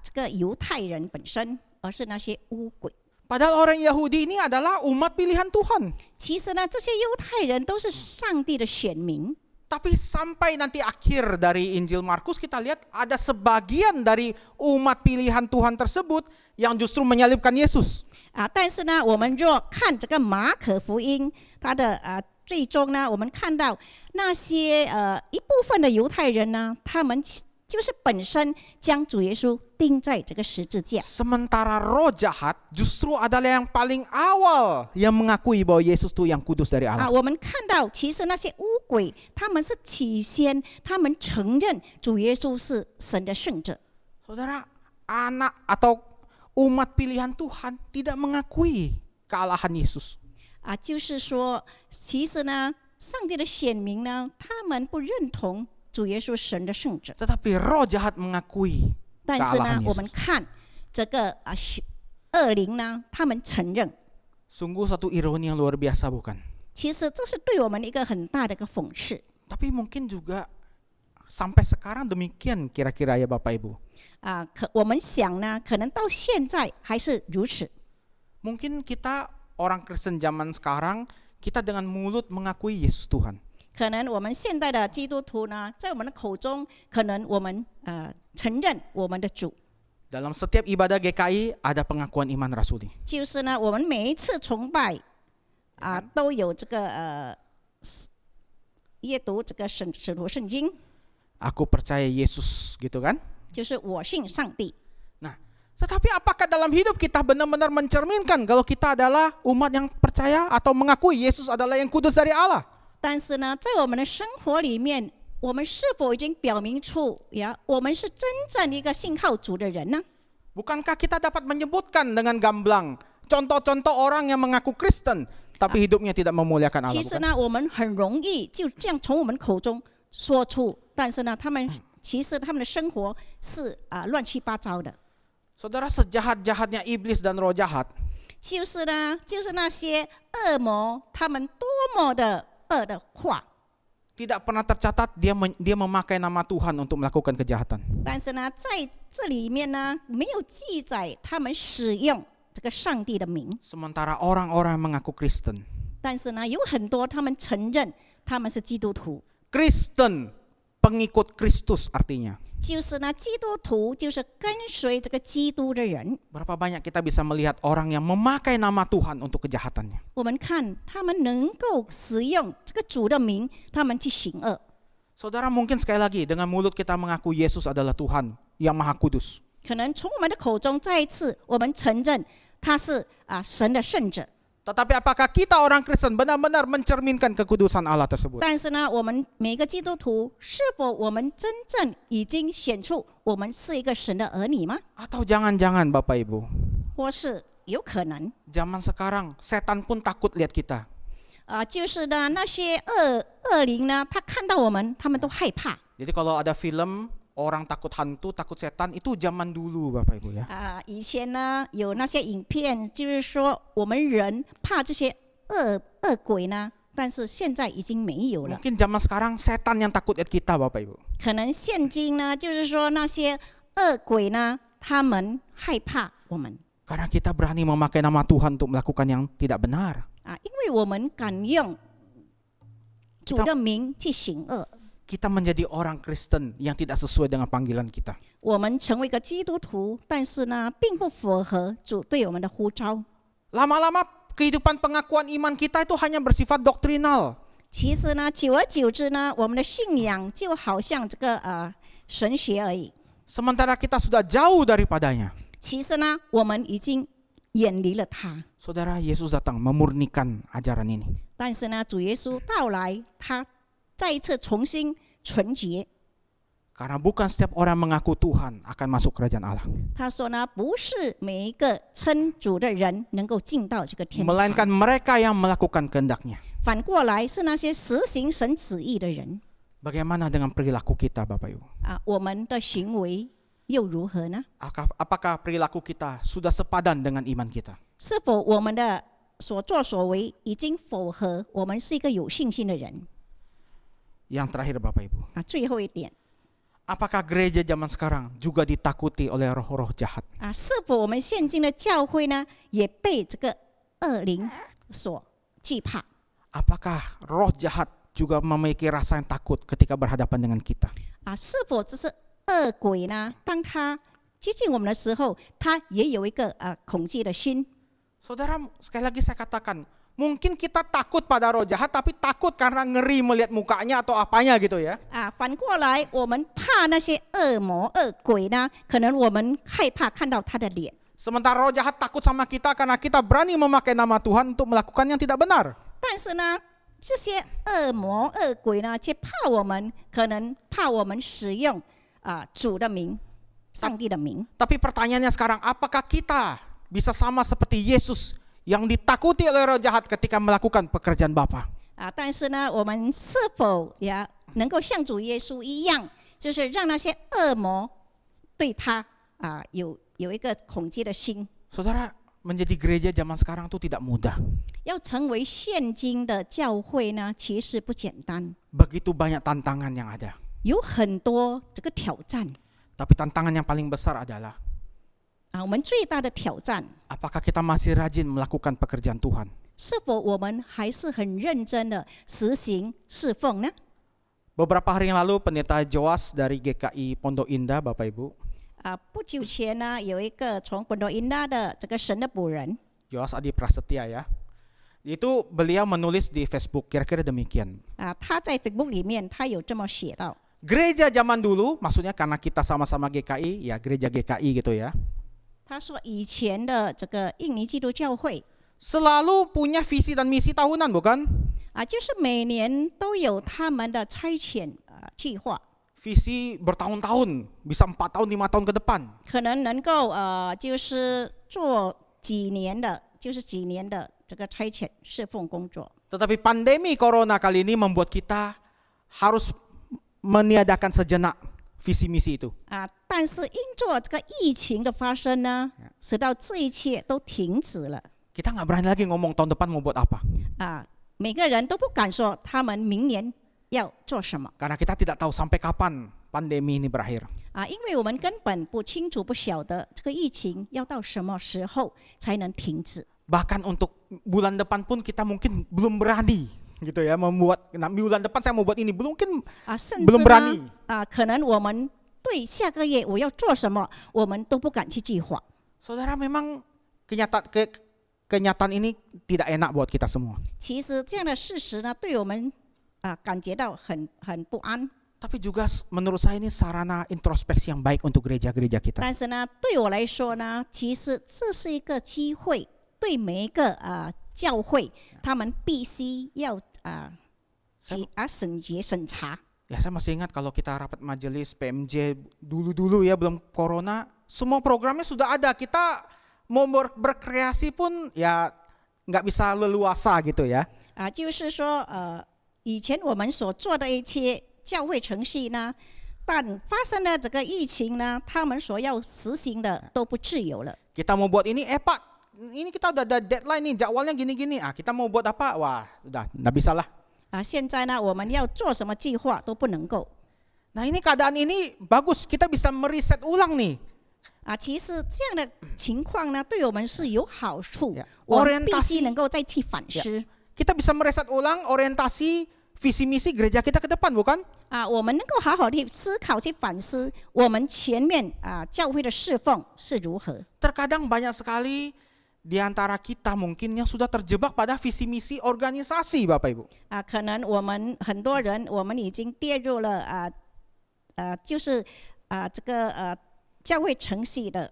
S5: 这个犹太人本身，而是那些污鬼。
S4: Padahal orang Yahudi ini adalah umat pilihan Tuhan.
S5: 其实呢，这些犹太人都是上帝的选民。
S4: Tapi sampai nanti akhir dari Injil Markus kita lihat ada sebagian dari umat pilihan Tuhan tersebut yang justru menyalibkan Yesus.
S5: 但是呢，我们若看这个马可福音，它的最终呢，我们看到那些一部分的犹太人呢，他们就是本身将主耶稣钉在这个十字架。
S4: Sementara roh jahat justru adalah yang paling awal yang mengakui bahwa Yesus itu yang kudus dari Allah.
S5: 我们看到其实那些污鬼，他们是起先他们承认主耶稣是神的圣者。
S4: Saudara, anak atau umat pilihan Tuhan tidak mengakui kealahan Yesus.
S5: 就是说，其实呢，上帝的选民呢，他们不认同主耶稣神的圣者。
S4: Tetapi roh jahat mengakui
S5: 但是呢
S4: kealahan，
S5: 我们
S4: Yesus.
S5: 看这个恶灵呢，他们承认。
S4: Sungguh satu ironi yang luar biasa bukan?
S5: 其实这是对我们一个很大的一个讽刺。
S4: Tapi mungkin juga sampai sekarang demikian kira-kira ya Bapak Ibu.
S5: 我们想呢，可能到现在还是如此。
S4: Mungkin kita orang Kristen zaman sekarang kita dengan mulut mengakui Yesus Tuhan.
S5: 可能我们现代的基督徒呢，在我们的口中，可能我们承认我们的主。
S4: Dalam setiap ibadah GKI ada pengakuan iman rasuli.
S5: 就是呢，我们每一次崇拜都有这个阅读这个使徒圣经。
S4: Aku percaya Yesus, gitu kan?
S5: 就是我信上帝。
S4: Nah, tetapi apakah dalam hidup kita benar-benar mencerminkan kalau kita adalah umat yang percaya atau mengakui Yesus adalah yang kudus dari Allah?
S5: 但是呢，在我们的生活里面，我们是否已经表明出我们是真正一个信靠主的人呢？
S4: Bukankah kita dapat menyebutkan dengan gamblang contoh-contoh orang yang mengaku Kristen tapi hidupnya tidak memuliakan
S5: 其
S4: Allah?
S5: 实
S4: Bukan?
S5: 呢，我们很容易就这样从我们口中说出，但是呢，其实他们的生活是乱七八糟的。
S4: Saudara, sejahat-jahatnya iblis dan roh jahat,
S5: 就是呢，就是那些恶魔，他们多么的恶的话，
S4: tidak pernah tercatat dia memakai nama Tuhan untuk melakukan kejahatan.
S5: 但是呢，在这里面呢，没有记载他们使用这个上帝的名。
S4: Sementara orang-orang yang mengaku Kristen,
S5: 但是呢，有很多他们承认他们是基督徒，
S4: Kristen pengikut Kristus artinya.
S5: 就是呢，基督徒就是跟随这个基督的人。
S4: Berapa banyak kita bisa melihat orang yang memakai nama Tuhan untuk kejahatannya?
S5: 我们看他们能够使用这个主的名，他们去行恶。
S4: Saudara, mungkin sekali lagi dengan mulut kita mengaku Yesus adalah Tuhan yang Maha Kudus.
S5: 可能从我们的口中再一次，我们承认他是神的圣者。
S4: Tetapi apakah kita orang Kristen benar-benar mencerminkan kekudusan Allah tersebut?
S5: 但是呢，我们每个基督徒是否我们真正已经显出我们是一个神的儿女吗？
S4: Atau jangan-jangan Bapak Ibu,
S5: 或是有可能
S4: zaman sekarang setan pun takut lihat kita.
S5: 就是呢，那些恶灵呢，他看到我们，他们都害怕。
S4: Jadi kalau ada film orang takut hantu, takut setan, itu zaman dulu Bapak Ibu ya.
S5: 以前呢有那些影片，就是说我们人怕这些恶鬼呢，但是现在已经没有了。
S4: Mungkin zaman sekarang setan yang takut lihat kita Bapak Ibu.
S5: 可能现今呢，就是说那些恶鬼呢，他们害怕我们
S4: Karena kita berani memakai nama Tuhan untuk melakukan yang tidak benar.
S5: 因为我们敢用主的名去行恶。
S4: Kita menjadi orang Kristen yang tidak sesuai dengan panggilan kita.
S5: 我们成为一个基督徒，但是呢，并不符合主对我们的呼召。
S4: Lama-lama kehidupan pengakuan iman kita itu hanya bersifat doktrinal.
S5: 其实呢，久而久之呢，我们的信仰就好像这个神学而已。
S4: Sementara kita sudah jauh daripadanya.
S5: 其实呢，我们已经远离了他。
S4: Saudara, Yesus datang memurnikan ajaran ini.
S5: 但是呢，主耶稣到来，他再一次重新纯洁。
S4: Karena bukan setiap orang mengaku Tuhan akan masuk kerajaan Allah.
S5: 他说呢，不是每一个称主的人能够进到这个天堂，
S4: Melainkan mereka yang melakukan kehendaknya.
S5: 反过来是那些实行神旨意的人。
S4: Bagaimana dengan perilaku kita Bapak Ibu?
S5: 我们的行为又如何呢？
S4: Apakah perilaku kita sudah sepadan dengan iman kita?
S5: 是否我们的所作所为已经符合我们是一个有信心的人？
S4: Yang terakhir Bapak Ibu,
S5: 最后一点
S4: apakah gereja zaman sekarang juga ditakuti oleh roh-roh jahat?
S5: 是否我们现今的教会呢，也被这个恶灵所惧怕？
S4: Apakah roh jahat juga memiliki rasa yang takut ketika berhadapan dengan kita?
S5: 是否这是恶鬼呢？当他接近我们的时候，他也有一个恐惧的心。
S4: Saudara, sekali lagi saya katakan, mungkin kita takut pada roh jahat, tapi takut karena ngeri melihat mukanya atau apanya gitu ya.
S5: 反过来，我们怕那些恶魔、恶鬼呢，可能我们害怕看到他的脸。
S4: Sementara roh jahat takut sama kita karena kita berani memakai nama Tuhan untuk melakukan yang tidak benar.
S5: 但是呢，这些恶魔、恶鬼呢，却怕我们，可能怕我们使用主的名、上帝的名。
S4: Tapi pertanyaannya sekarang, apakah kita bisa sama seperti Yesus yang ditakuti oleh roh jahat ketika melakukan pekerjaan Bapa?
S5: 但是呢，我们是否也能够像主耶稣一样，就是让那些恶魔对他有一个恐惧的心？
S4: Saudara, menjadi gereja zaman sekarang itu tidak mudah.
S5: 要成为现今的教会呢，其实不简单，
S4: Begitu banyak tantangan yang ada.
S5: 有很多这个挑战。
S4: Tapi tantangan yang paling besar adalah
S5: 我们最大的挑战，
S4: apakah kita masih rajin melakukan pekerjaan Tuhan?
S5: 是否我们还是很认真的实行侍奉呢？
S4: Beberapa hari yang lalu pendeta Joas dari GKI Pondok Indah, Bapak Ibu,
S5: 不久前呢，有一个从本多因拉的这个神的仆人
S4: Joas Adi Prasetya ya, itu beliau menulis di Facebook kira-kira demikian.
S5: 他在 Facebook 里面，他有这么写到：
S4: Gereja zaman dulu, maksudnya karena kita sama-sama GKI, ya gereja GKI gitu ya,
S5: 他说以前的这个印尼基督教会
S4: selalu punya visi dan misi tahunan, bukan?
S5: 就是每年都有他们的差遣计划，
S4: Visi bertahun-tahun, bisa 4 tahun, 5 tahun ke depan.
S5: 可能能够就是做几年的，就是几年的这个差遣侍奉工作。
S4: Tetapi pandemi corona kali ini membuat kita harus meniadakan sejenak visi misi itu.
S5: 但是因着这个疫情的发生呢，使到这一切都停止了。
S4: Kita nggak berani lagi ngomong tahun depan mau buat apa.
S5: 每个人都不敢说他们明年要做什么
S4: Karena kita tidak tahu sampai kapan pandemi ini berakhir.
S5: 因为我们根本不清楚、不晓得这个疫情要到什么时候才能停止。
S4: Bahkan untuk bulan depan pun kita mungkin belum berani gitu ya membuat. Nah, bulan depan saya mau buat ini, mungkin
S5: 甚至
S4: belum berani.
S5: 呢，可能我们对下个月我要做什么，我们都不敢去计划。
S4: Saudara, memang kenyataan ini tidak enak buat kita semua.
S5: 其实这样的事实呢，对我们感觉到很不安。
S4: Tapi juga menurut saya ini sarana introspeksi yang baik untuk gereja-gereja kita.
S5: 但是呢，对我来说呢，其实这是一个机会，对每一个教会，他们必须要审查。
S4: Ya, saya masih ingat kalau kita rapat majelis PMJ dulu-dulu ya, belum corona, semua programnya sudah ada. Kita mau berkreasi pun ya nggak bisa leluasa gitu ya.
S5: 就是说以前我们所做的一些教会程序呢，但发生了这个疫情呢，他们所要实行的都不自由了。
S4: Kita mau buat ini, Pak, ini kita udah ada deadline nih, jadwalnya gini-gini. Kita mau buat apa? Wah, udah nggak bisa lah.
S5: 现在呢，我们要做什么计划都不能够。
S4: Nah, ini keadaan ini bagus, kita bisa mereset ulang nih.
S5: 其实这样的情况呢，对我们是有好处。
S4: 我
S5: 我
S4: 们
S5: 们
S4: 必
S5: 必
S4: 须
S5: 须能够再去反思。
S4: Kita bisa mereset ulang orientasi visi misi gereja kita ke depan, bukan?
S5: 我们能够好好的思考、去反思我们前面教会的侍奉是如何。
S4: Terkadang banyak sekali di antara kita mungkin yang sudah terjebak pada visi misi organisasi, Bapak Ibu.
S5: 可能我们很多人，我们已经跌入了就是这个教会程序的。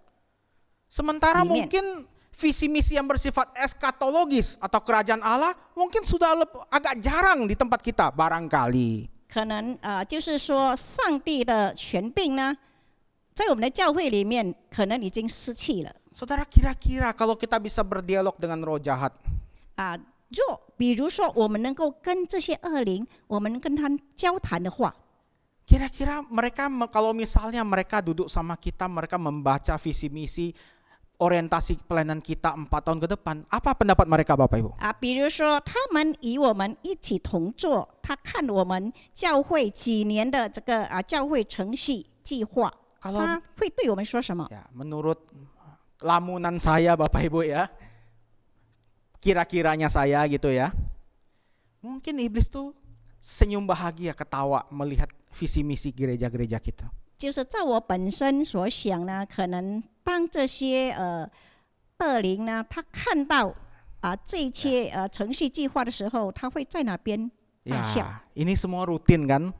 S4: Sementara
S5: Amen.
S4: mungkin visi misi yang bersifat eskatologis atau kerajaan Allah mungkin sudah agak jarang di tempat kita barangkali.
S5: 可能就是说上帝的权柄呢，在我们的教会里面可能已经失去了。
S4: Saudara, kira-kira kalau kita bisa berdialog dengan roh jahat,
S5: 比如说我们能够跟这些恶灵，我们跟他交谈的话，
S4: kira-kira mereka kalau misalnya mereka duduk sama kita, mereka membaca visi misi orientasi pelayanan kita 4 tahun ke depan, apa pendapat mereka, Bapak Ibu?
S5: 比如说他们与我们一起同坐，他看我们教会几年的这个教会程序计划，
S4: Kalau
S5: 他会对我们说什么？
S4: ya, menurut lamunan saya, Bapak Ibu ya, kira-kiranya saya gitu ya, mungkin iblis tuh senyum bahagia, ketawa melihat visi misi gereja-gereja kita.
S5: 就是在我本身所想呢，可能当这些恶灵呢，他看到这一切程序计划的时候，他会在那边大笑。
S4: Ya, ini semua rutin kan?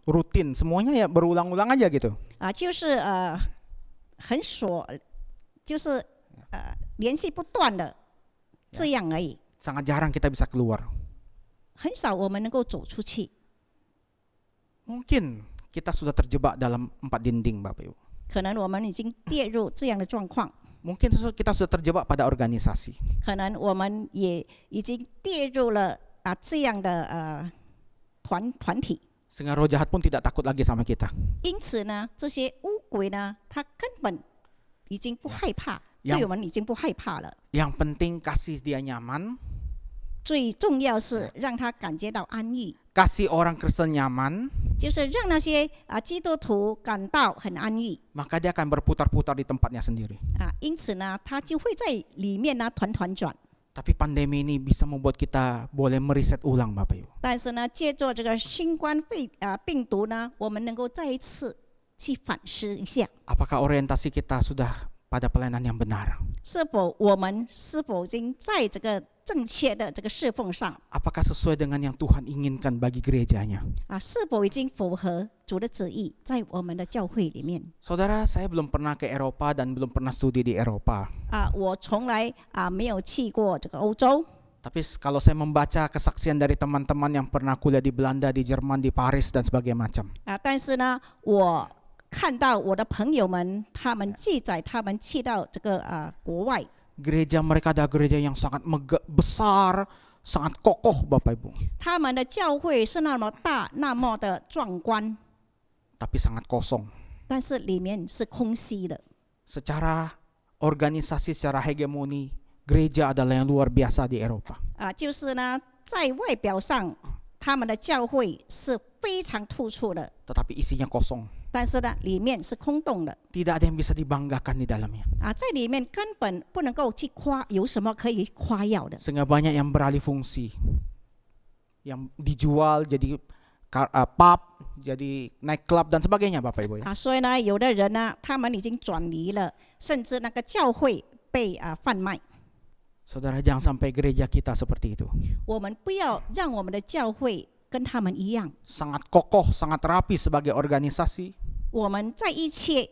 S4: Rutin, semuanya ya berulang-ulang aja gitu.
S5: 就是就是连续不断的这样而已，
S4: Sangat jarang kita bisa keluar.
S5: 很少我们能够走出去。
S4: Mungkin kita sudah terjebak dalam 4 dinding, Bapak Ibu.
S5: 可能我们已经跌入这样的状况，
S4: Mungkin kita sudah terjebak pada organisasi.
S5: 可能我们也已经跌入了这样的团体。
S4: Sehingga roh jahat pun tidak takut lagi sama kita.
S5: 因此呢，这些污鬼呢，他根本已经不害怕，
S4: yang
S5: 对我们已经不害怕了。
S4: Yang penting kasih dia nyaman,
S5: 最重要是让他感觉到安逸，
S4: kasih orang Kristen nyaman,
S5: 就是让那些基督徒感到很安逸
S4: maka dia akan berputar-putar di tempatnya sendiri.
S5: 因此呢，他就会在里面呢团团转。
S4: Tapi pandemi ini bisa membuat kita boleh mereset ulang, Bapak Ibu.
S5: 但是呢，借助这个新冠病毒呢，我们能够再一次去反思一下，
S4: Apakah orientasi kita sudah pada pelayanan yang benar?
S5: 我们是否已经在这个正确的这个侍奉上
S4: Apakah sesuai dengan yang Tuhan inginkan bagi gerejanya?
S5: 是否已经符合主的旨意在我们的教会里面
S4: Saudara, saya belum pernah ke Eropa dan belum pernah studi di Eropa.
S5: 我从来没有去过这个欧洲
S4: Tapi kalau saya membaca kesaksian dari teman-teman yang pernah kuliah di Belanda, di Jerman, di Paris dan sebagainya macam.
S5: 但是呢，我看到我的朋友们，他们记载他们去到这个国外
S4: Gereja mereka ada gereja yang sangat besar, sangat kokoh Bapak Ibu.
S5: 他们的教会是那么大，那么的壮观，
S4: Tapi sangat kosong.
S5: 但是里面是空虚的。
S4: Secara organisasi, secara hegemoni, gereja adalah yang luar biasa di Eropa.
S5: 就是呢，在外表上，他们的教会是非常突出的，
S4: Tetapi isinya kosong.
S5: 但是呢，里面是空洞的。
S4: Tidak ada yang bisa dibanggakan di dalamnya.
S5: 在里面根本不能够去夸，有什么可以夸耀的？
S4: Sehingga banyak yang beralih fungsi. Yang dijual jadi pub, jadi night club dan sebagainya Bapak Ibu ya.
S5: 所以呢，有的人呢，他们已经转离了，甚至那个教会被贩卖。
S4: Saudara, jangan sampai gereja kita seperti itu.
S5: 我们不要让我们的教会跟他们一样，
S4: Sangat kokoh, sangat rapi sebagai organisasi.
S5: 我们在一切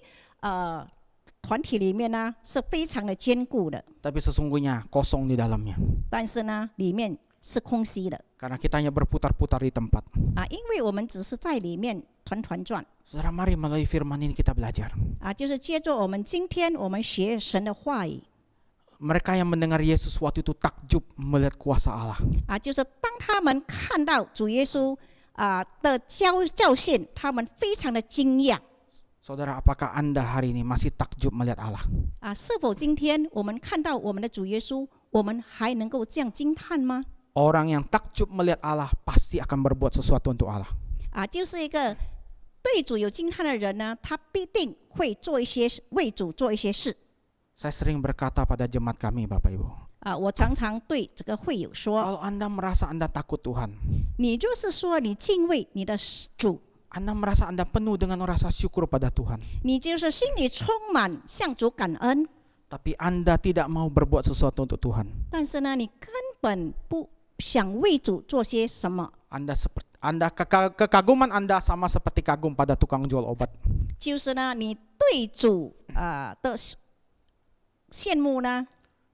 S5: 团体里面呢是非常的坚固的，
S4: Tapi sesungguhnya kosong di dalamnya.
S5: 但是呢，里面是空虚的
S4: Karena kita hanya berputar-putar di tempat.
S5: 因为我们只是在里面团团转
S4: Saudara, mari melalui firman ini kita belajar.
S5: 就是接着我们今天我们学神的话语
S4: Mereka yang mendengar Yesus waktu itu takjub melihat kuasa Allah.
S5: 就是当他们看到主耶稣的教训，他们非常的惊讶
S4: Saudara, apakah Anda hari ini masih takjub melihat Allah?
S5: 是否今天我们看到我们的主耶稣，我们还能够这样惊叹吗？
S4: Orang yang takjub melihat Allah pasti akan berbuat sesuatu untuk Allah.
S5: 就是一个对主有惊叹的人呢，他必定会做一些为主做一些事。
S4: Saya sering berkata pada jemaat kami Bapak Ibu.
S5: 我常常对这个会友说，
S4: Kalau Anda merasa Anda takut Tuhan,
S5: 你就是说你敬畏你的主，
S4: Anda merasa Anda penuh dengan rasa syukur pada Tuhan,
S5: 你就是心里充满向主感恩，
S4: tapi Anda tidak mau berbuat sesuatu untuk Tuhan.
S5: 但是呢，你根本不想为主做些什么，
S4: Kekaguman Anda sama seperti kagum pada tukang jual obat.
S5: 就是呢，你对主的羡慕呢，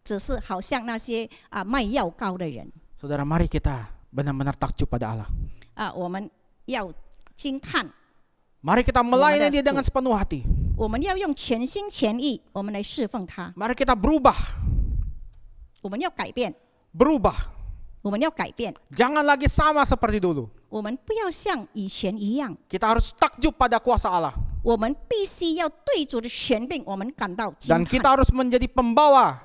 S5: 只是好像那些卖药膏的人
S4: Saudara, mari kita benar-benar takjub pada Allah.
S5: 我们要惊叹，
S4: Mari kita melayani Dia dengan sepenuh hati.
S5: 我们要用全心全意，我们来侍奉他，
S4: Mari kita berubah,
S5: 我们要改变，
S4: berubah.
S5: 我们要改变，
S4: Jangan lagi sama seperti dulu.
S5: 我们不要像以前一样，
S4: Kita harus takjub pada kuasa Allah.
S5: 我们必须要对主的权柄，我们感到惊
S4: Dan
S5: 叹。
S4: kita harus menjadi pembawa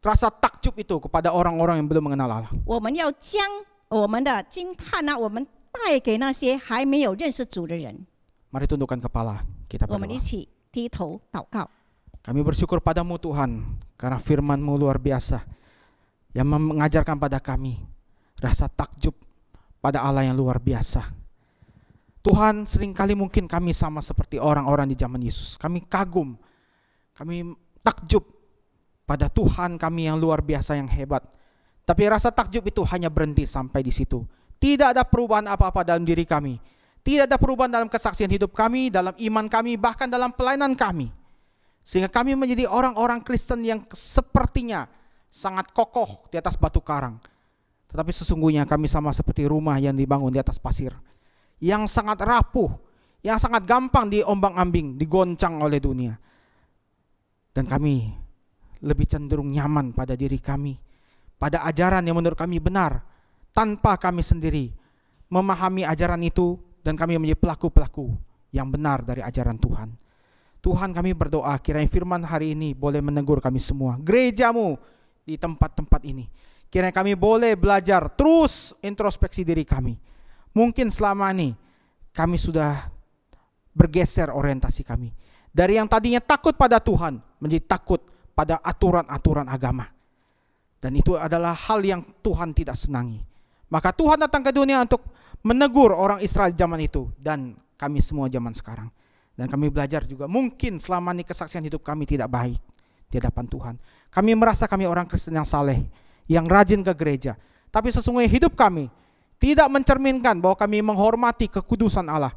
S4: rasa takjub itu kepada orang-orang yang belum mengenal Allah.
S5: 我们要将我们的惊叹呢，我们带给那些还没有认识主的人。
S4: Mari tundukkan kepala, kita
S5: 我们一
S4: berdoa.
S5: 起低头祷告。
S4: Kami bersyukur padamu Tuhan, karena firman-Mu luar biasa yang mengajarkan pada kami rasa takjub pada Allah yang luar biasa. Tuhan, seringkali mungkin kami sama seperti orang-orang di zaman Yesus. Kami kagum, kami takjub pada Tuhan kami yang luar biasa, yang hebat. Tapi rasa takjub itu hanya berhenti sampai di situ. Tidak ada perubahan apa-apa dalam diri kami. Tidak ada perubahan dalam kesaksian hidup kami, dalam iman kami, bahkan dalam pelayanan kami. Sehingga kami menjadi orang-orang Kristen yang sepertinya sangat kokoh di atas batu karang. Tetapi sesungguhnya kami sama seperti rumah yang dibangun di atas pasir, yang sangat rapuh, yang sangat gampang diombang-ambing, digoncang oleh dunia. Dan kami lebih cenderung nyaman pada diri kami, pada ajaran yang menurut kami benar, tanpa kami sendiri memahami ajaran itu, dan kami menjadi pelaku-pelaku yang benar dari ajaran Tuhan. Tuhan, kami berdoa kiranya firman hari ini boleh menegur kami semua, gereja-Mu di tempat-tempat ini. Kiranya kami boleh belajar terus introspeksi diri kami. Mungkin selama ini kami sudah bergeser orientasi kami. Dari yang tadinya takut pada Tuhan menjadi takut pada aturan-aturan agama. Dan itu adalah hal yang Tuhan tidak senangi. Maka Tuhan datang ke dunia untuk menegur orang Israel zaman itu dan kami semua zaman sekarang. Dan kami belajar juga mungkin selama ini kesaksian hidup kami tidak baik di hadapan Tuhan. Kami merasa kami orang Kristen yang saleh, yang rajin ke gereja. Tapi sesungguhnya hidup kami tidak mencerminkan bahwa kami menghormati kekudusan Allah.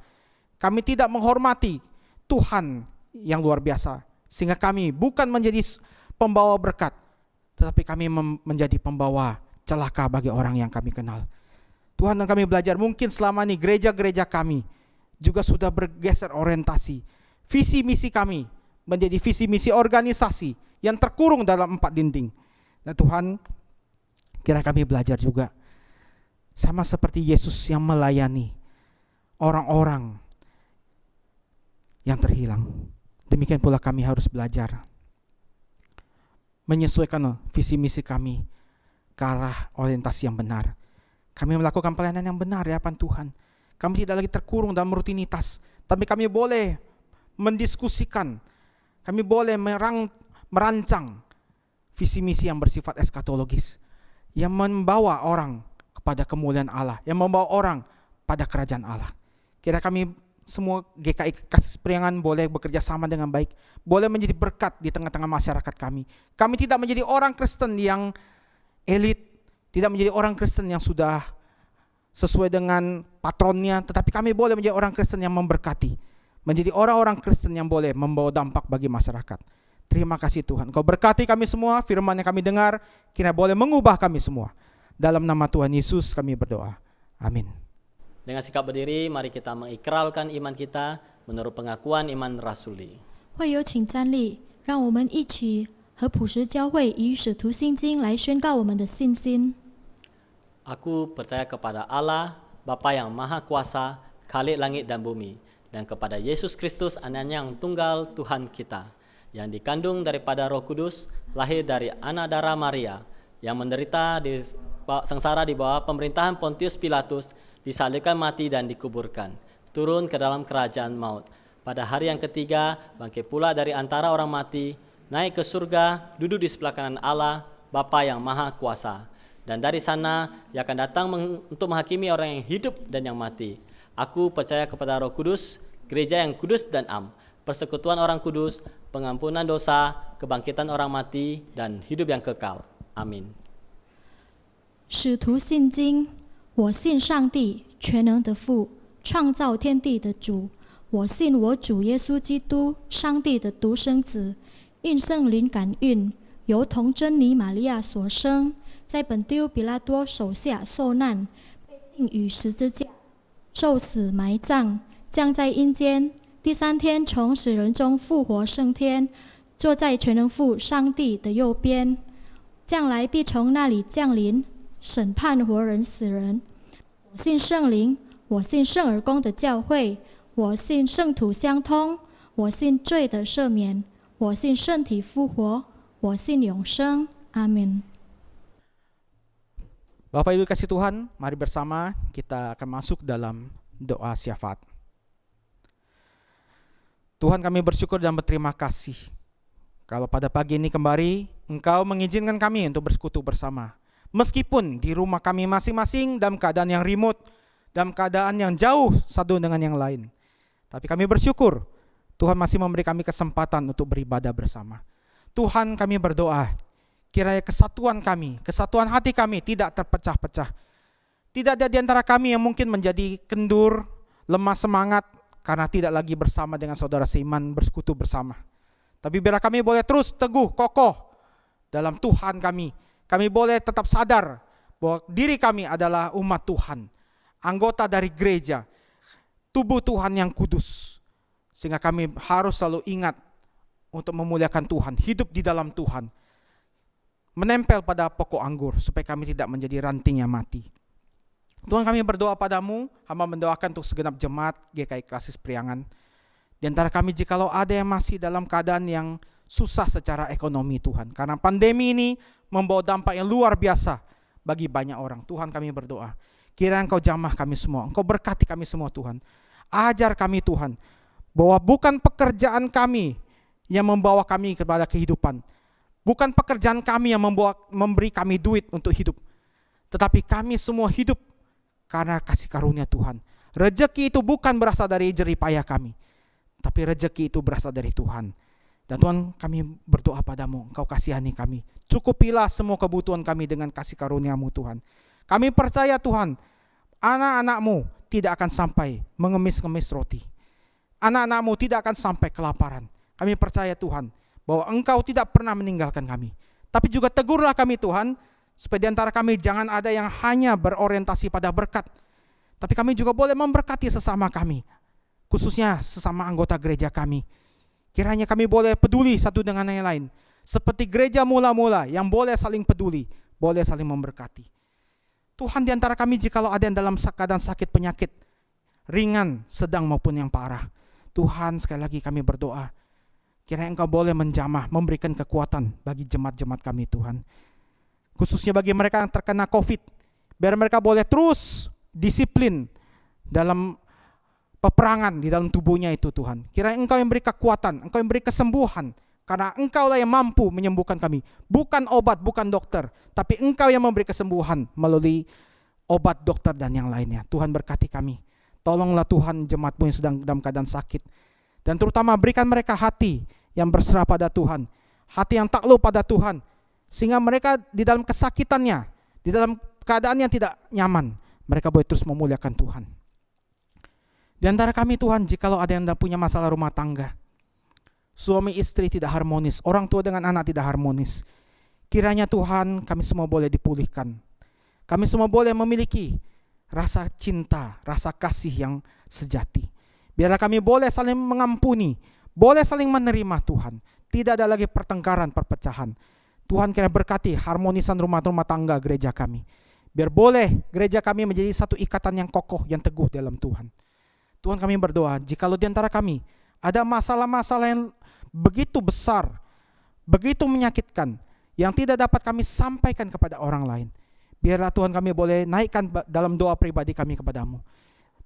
S4: Kami tidak menghormati Tuhan yang luar biasa. Sehingga kami bukan menjadi pembawa berkat, tetapi kami menjadi pembawa celaka bagi orang yang kami kenal. Tuhan, dan kami belajar mungkin selama ini gereja-gereja kami juga sudah bergeser orientasi. Visi misi kami menjadi visi misi organisasi yang terkurung dalam 4 dinding. Dan Tuhan, kira kami belajar juga sama seperti Yesus yang melayani orang-orang yang terhilang. Demikian pula kami harus belajar menyesuaikan visi misi kami ke arah orientasi yang benar. Kami melakukan pelayanan yang benar di hadapan Tuhan. Kami tidak lagi terkurung dalam rutinitas, tapi kami boleh mendiskusikan, kami boleh merancang visi misi yang bersifat eskatologis, yang membawa orang kepada kemuliaan Allah, yang membawa orang pada kerajaan Allah. Kira kami semua GKI Kasih Priangan boleh bekerja sama dengan baik, boleh menjadi berkat di tengah-tengah masyarakat kami. Kami tidak menjadi orang Kristen yang elit, tidak menjadi orang Kristen yang sudah sesuai dengan patronnya, tetapi kami boleh menjadi orang Kristen yang memberkati, menjadi orang-orang Kristen yang boleh membawa dampak bagi masyarakat. Terima kasih Tuhan, Engkau berkati kami semua, firman yang kami dengar kira boleh mengubah kami semua. Dalam nama Tuhan Yesus kami berdoa. Amin.
S1: Dengan sikap berdiri, mari kita mengikrarkan iman kita menurut pengakuan iman rasuli.
S2: 会友请站立，让我们一起和朴实教会以使徒信经来宣告我们的信心。
S1: Aku percaya kepada Allah, Bapa yang Maha Kuasa, Khalik langit dan bumi, dan kepada Yesus Kristus, Anaknya yang tunggal Tuhan kita, yang dikandung daripada Roh Kudus, lahir dari anak darah Maria, yang menderita di sengsara di bawah pemerintahan Pontius Pilatus, disalibkan, mati dan dikuburkan, turun ke dalam kerajaan maut. Pada hari yang ketiga, bangkit pula dari antara orang mati, naik ke surga, duduk di sebelah kanan Allah, Bapa yang Maha Kuasa. Dan dari sana, Ia akan datang untuk menghakimi orang yang hidup dan yang mati. Aku percaya kepada Roh Kudus, gereja yang kudus dan am, persekutuan orang kudus, pengampunan dosa, kebangkitan orang mati, dan hidup yang kekal. Amin.
S2: 使徒信经，我信上帝全能的父，创造天地的主。我信我主耶稣基督，上帝的独生子，应圣灵感孕，由童贞女玛利亚所生，在本丢比拉多手下受难，被钉于十字架，受死埋葬，降在阴间，第3天从死人中复活升天，坐在全能父上帝的右边，将来必从那里降临，审判活人死人。我信圣灵，我信圣而公的教会，我信圣土相通，我信罪的赦免，我信身体复活，我信永生。阿门。
S4: Bapak Ibu kasih Tuhan, mari bersama kita akan masuk dalam doa syafaat. Tuhan, kami bersyukur dan berterima kasih kalau pada pagi ini kembali Engkau mengizinkan kami untuk bersekutu bersama. Meskipun di rumah kami masing-masing dalam keadaan yang remote, dalam keadaan yang jauh satu dengan yang lain. Tapi kami bersyukur Tuhan masih memberi kami kesempatan untuk beribadah bersama. Tuhan, kami berdoa kiranya kesatuan kami, kesatuan hati kami tidak terpecah-pecah. Tidak ada di antara kami yang mungkin menjadi kendur, lemah semangat karena tidak lagi bersama dengan saudara seiman bersekutu bersama. Tapi biarlah kami boleh terus teguh, kokoh dalam Tuhan kami. Kami boleh tetap sadar bahwa diri kami adalah umat Tuhan, anggota dari gereja, tubuh Tuhan yang kudus. Sehingga kami harus selalu ingat untuk memuliakan Tuhan, hidup di dalam Tuhan, menempel pada pokok anggur supaya kami tidak menjadi ranting yang mati. Tuhan, kami berdoa padamu, hamba mendoakan untuk segenap jemaat GKI Kasih Priangan. Di antara kami jikalau ada yang masih dalam keadaan yang susah secara ekonomi Tuhan, karena pandemi ini membawa dampak yang luar biasa bagi banyak orang. Tuhan, kami berdoa, kiranya Engkau jamah kami semua, Engkau berkati kami semua Tuhan. Ajar kami Tuhan, bahwa bukan pekerjaan kami yang membawa kami kepada kehidupan, bukan pekerjaan kami yang memberi kami duit untuk hidup, tetapi kami semua hidup karena kasih karunia Tuhan. Rezeki itu bukan berasal dari jerih payah kami, tapi rezeki itu berasal dari Tuhan. Dan Tuhan, kami berdoa padamu, Engkau kasihani kami. Cukupilah semua kebutuhan kami dengan kasih karunia-Mu Tuhan. Kami percaya Tuhan, anak-anak-Mu tidak akan sampai mengemis-ngemis roti. Anak-anak-Mu tidak akan sampai kelaparan. Kami percaya Tuhan, bahwa Engkau tidak pernah meninggalkan kami. Tapi juga tegurlah kami Tuhan, supaya di antara kami jangan ada yang hanya berorientasi pada berkat. Tapi kami juga boleh memberkati sesama kami, khususnya sesama anggota gereja kami. Kiranya kami boleh peduli satu dengan yang lain. Seperti gereja mula-mula yang boleh saling peduli, boleh saling memberkati. Tuhan, di antara kami jikalau ada yang dalam keadaan sakit penyakit, ringan, sedang maupun yang parah, Tuhan, sekali lagi kami berdoa, kiranya Engkau boleh menjamah, memberikan kekuatan bagi jemaat-jemaat kami Tuhan. Khususnya bagi mereka yang terkena COVID, biar mereka boleh terus disiplin dalam peperangan di dalam tubuhnya itu Tuhan. Kiranya Engkau yang beri kekuatan, Engkau yang beri kesembuhan, karena Engkau lah yang mampu menyembuhkan kami. Bukan obat, bukan dokter, tapi Engkau yang memberi kesembuhan melalui obat, dokter, dan yang lainnya. Tuhan berkati kami. Tolonglah Tuhan jemaat-Mu yang sedang dalam keadaan sakit. Dan terutama berikan mereka hati yang berserah pada Tuhan, hati yang takluk pada Tuhan, sehingga mereka di dalam kesakitannya, di dalam keadaan yang tidak nyaman, mereka boleh terus memuliakan Tuhan. Di antara kami Tuhan, jikalau ada yang punya masalah rumah tangga, suami istri tidak harmonis, orang tua dengan anak tidak harmonis, kiranya Tuhan kami semua boleh dipulihkan. Kami semua boleh memiliki rasa cinta, rasa kasih yang sejati. Biarlah kami boleh saling mengampuni, boleh saling menerima Tuhan. Tidak ada lagi pertengkaran, perpecahan. Tuhan kiranya berkati harmonisan rumah tangga gereja kami. Biar boleh gereja kami menjadi satu ikatan yang kokoh, yang teguh dalam Tuhan. Tuhan, kami berdoa, jikalau di antara kami ada masalah-masalah yang begitu besar, begitu menyakitkan, yang tidak dapat kami sampaikan kepada orang lain, biarlah Tuhan kami boleh naikkan dalam doa pribadi kami kepadamu.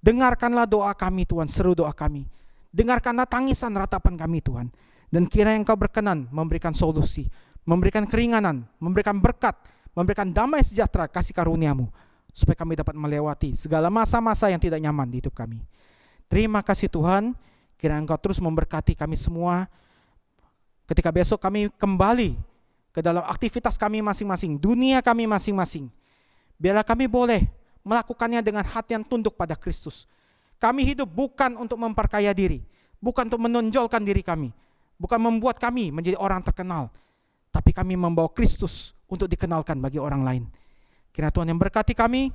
S4: Dengarkanlah doa kami Tuhan, seru doa kami. Dengarkanlah tangisan ratapan kami Tuhan. Dan kiranya Engkau berkenan memberikan solusi, memberikan keringanan, memberikan berkat, memberikan damai sejahtera kasih karunia-Mu, supaya kami dapat melewati segala masa-masa yang tidak nyaman di hidup kami. Terima kasih Tuhan, kiranya Engkau terus memberkati kami semua. Ketika besok kami kembali ke dalam aktivitas kami masing-masing, dunia kami masing-masing, biarlah kami boleh melakukannya dengan hati yang tunduk pada Kristus. Kami hidup bukan untuk memperkaya diri, bukan untuk menonjolkan diri kami, bukan membuat kami menjadi orang terkenal, tapi kami membawa Kristus untuk dikenalkan bagi orang lain. Kiranya Tuhan yang berkati kami,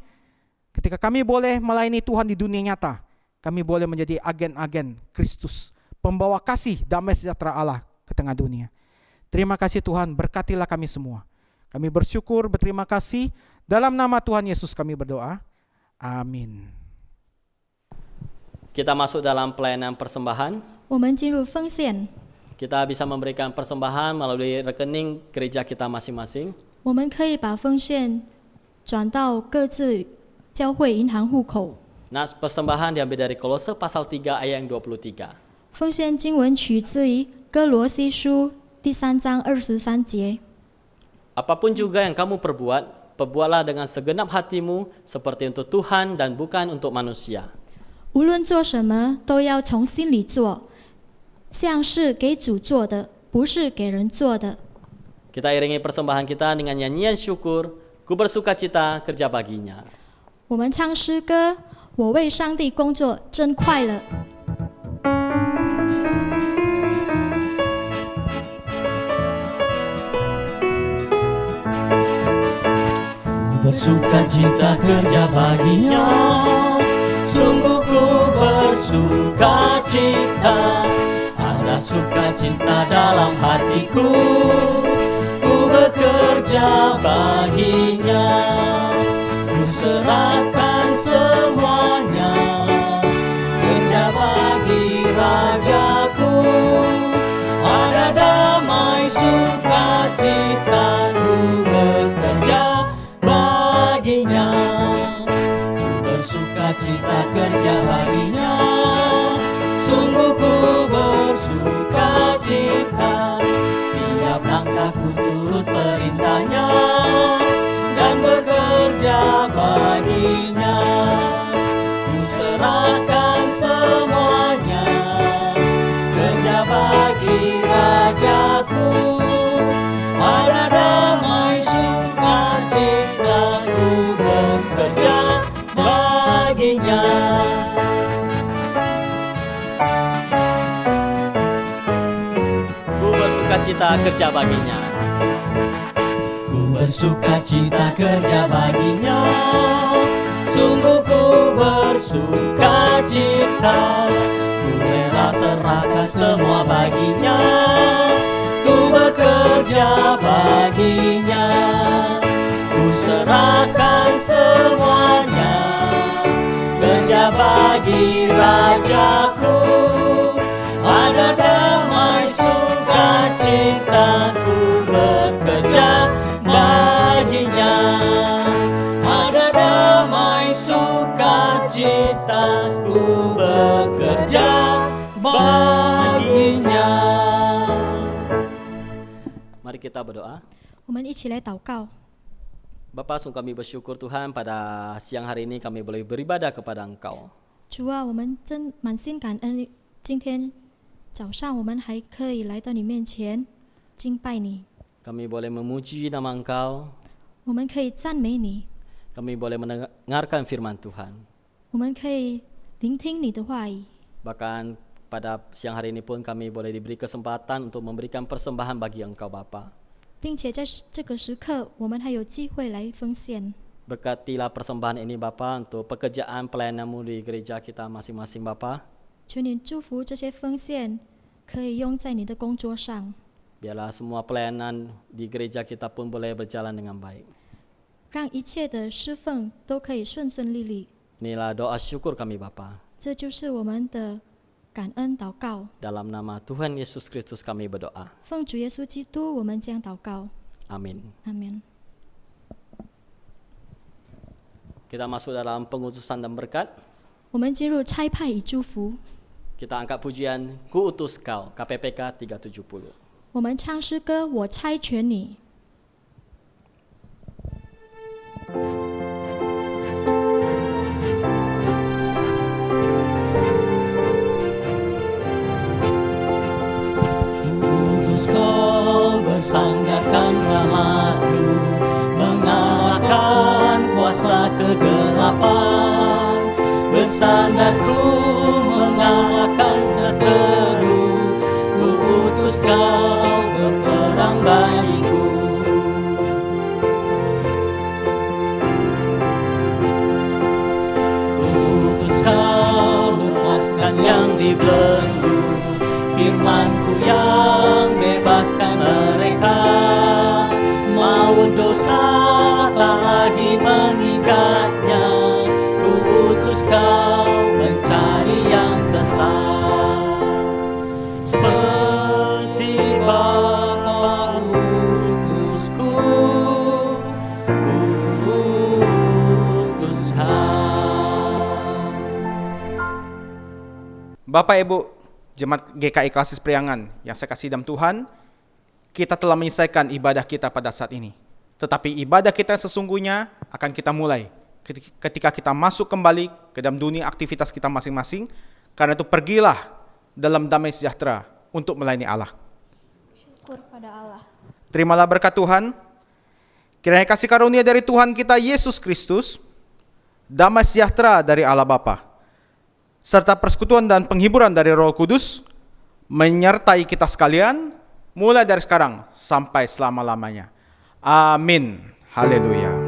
S4: ketika kami boleh melayani Tuhan di dunia nyata, kami boleh menjadi agen-agen Kristus, pembawa kasih damai sejahtera Allah ke tengah dunia. Terima kasih Tuhan, berkatilah kami semua. Kami bersyukur, berterima kasih. Dalam nama Tuhan Yesus kami berdoa. Amin.
S1: Kita masuk dalam pelayanan persembahan.
S2: 我们进入奉献，
S1: Kita bisa memberikan persembahan melalui rekening gereja kita masing-masing.
S2: 我们可以把奉献转到各自教会银行户口。
S1: Nah, persembahan diambil dari Kolose pasal 3 ayat yang 23.
S2: 奉献经文取自于哥罗西书第3章23节。
S1: Apapun juga yang kamu perbuat, perbuatlah dengan segenap hatimu seperti untuk Tuhan dan bukan untuk manusia.
S2: 无论做什么，都要从心里做，像是给主做的，不是给人做的。
S1: Kita iringi persembahan kita dengan nyanyian syukur, ku bersuka cita kerja baginya.
S2: 我们唱诗歌，我为上帝工作真快乐。
S3: Bersuka cita kerja baginya, sungguh ku bersuka cita. Ada sukacita dalam hatiku, ku bekerja baginya. Ku serahkan semuanya, kerja bagi Rajaku. Ada damai sukacita, ku bekerja baginya. Ku bersuka cita kerja baginya, sungguh ku bersuka cita. Tiap langkahku turut perintahnya dan bekerja baginya. Ku serahkan semuanya, kerja bagi Raja.
S1: bersukacita kerja baginya.
S3: Ku bersukacita kerja baginya, sungguh ku bersukacita. Ku rela serahkan semua baginya, ku bekerja baginya. Ku serahkan semuanya, kerja bagi Rajaku. Ada damai sukacita, ku bekerja baginya. Ada damai sukacita, ku bekerja baginya.
S1: Mari kita berdoa.
S2: 我们一起来祷告。
S1: Bapa, sungguh kami bersyukur Tuhan pada siang hari ini kami boleh beribadah kepada Engkau.
S2: 主啊，我们真满心感恩，今天早上我们还可以来到你面前敬拜你，
S1: Kami boleh memuji nama Engkau,
S2: 我们可以赞美你，
S1: kami boleh mendengarkan firman Tuhan.
S2: 我们可以聆听你的话语。
S1: Bahkan pada siang hari ini pun kami boleh diberi kesempatan untuk memberikan persembahan bagi Engkau Bapa.
S2: 并且在这个时刻，我们还有机会来奉献。
S1: Berkatilah persembahan ini Bapa untuk pekerjaan pelayanan-Mu di gereja kita masing-masing Bapa.
S2: 求你祝福这些奉献可以用在你的工作上，
S1: Biarlah semua pelayanan di gereja kita pun boleh berjalan dengan baik.
S2: 让一切的侍奉都可以顺顺利利。
S1: Inilah doa syukur kami Bapa.
S2: 这就是我们的感恩祷告。
S1: Dalam nama Tuhan Yesus Kristus kami berdoa.
S2: 奉主耶稣基督，我们将祷告。
S1: Amin.
S2: 阿门。
S1: Kita masuk dalam pengutusan dan berkat.
S2: 我们进入差派与祝福。
S1: Kita angkat pujian Ku Utus Kau, KPPK 370.
S2: 我们唱诗歌，我差遣你。
S3: Utus Kau bersandarkan rahmat-Ku, mengalahkan kuasa kegelapan. Bersandar-Ku mengalahkan seteru, Ku utus Kau berperang bagiku. Ku utus Kau lepaskan yang dibelenggu, firman-Ku yang bebaskan mereka. Maut dosa tak lagi mengikatnya, Ku utus Kau mencari yang sesat. Seperti Bapa utusku, Ku utus Kau.
S4: Bapak Ibu Jemaat GKI Klasis Priangan yang saya kasih dalam Tuhan, kita telah menyelesaikan ibadah kita pada saat ini. Tetapi ibadah kita sesungguhnya akan kita mulai ketika kita masuk kembali ke dalam dunia aktivitas kita masing-masing. Karena itu pergilah dalam damai sejahtera untuk melayani Allah.
S2: Syukur pada Allah.
S4: Terimalah berkat Tuhan. Kiranya kasih karunia dari Tuhan kita Yesus Kristus, damai sejahtera dari Allah Bapa, serta persekutuan dan penghiburan dari Roh Kudus menyertai kita sekalian mulai dari sekarang sampai selama-lamanya. Amin. Haleluya.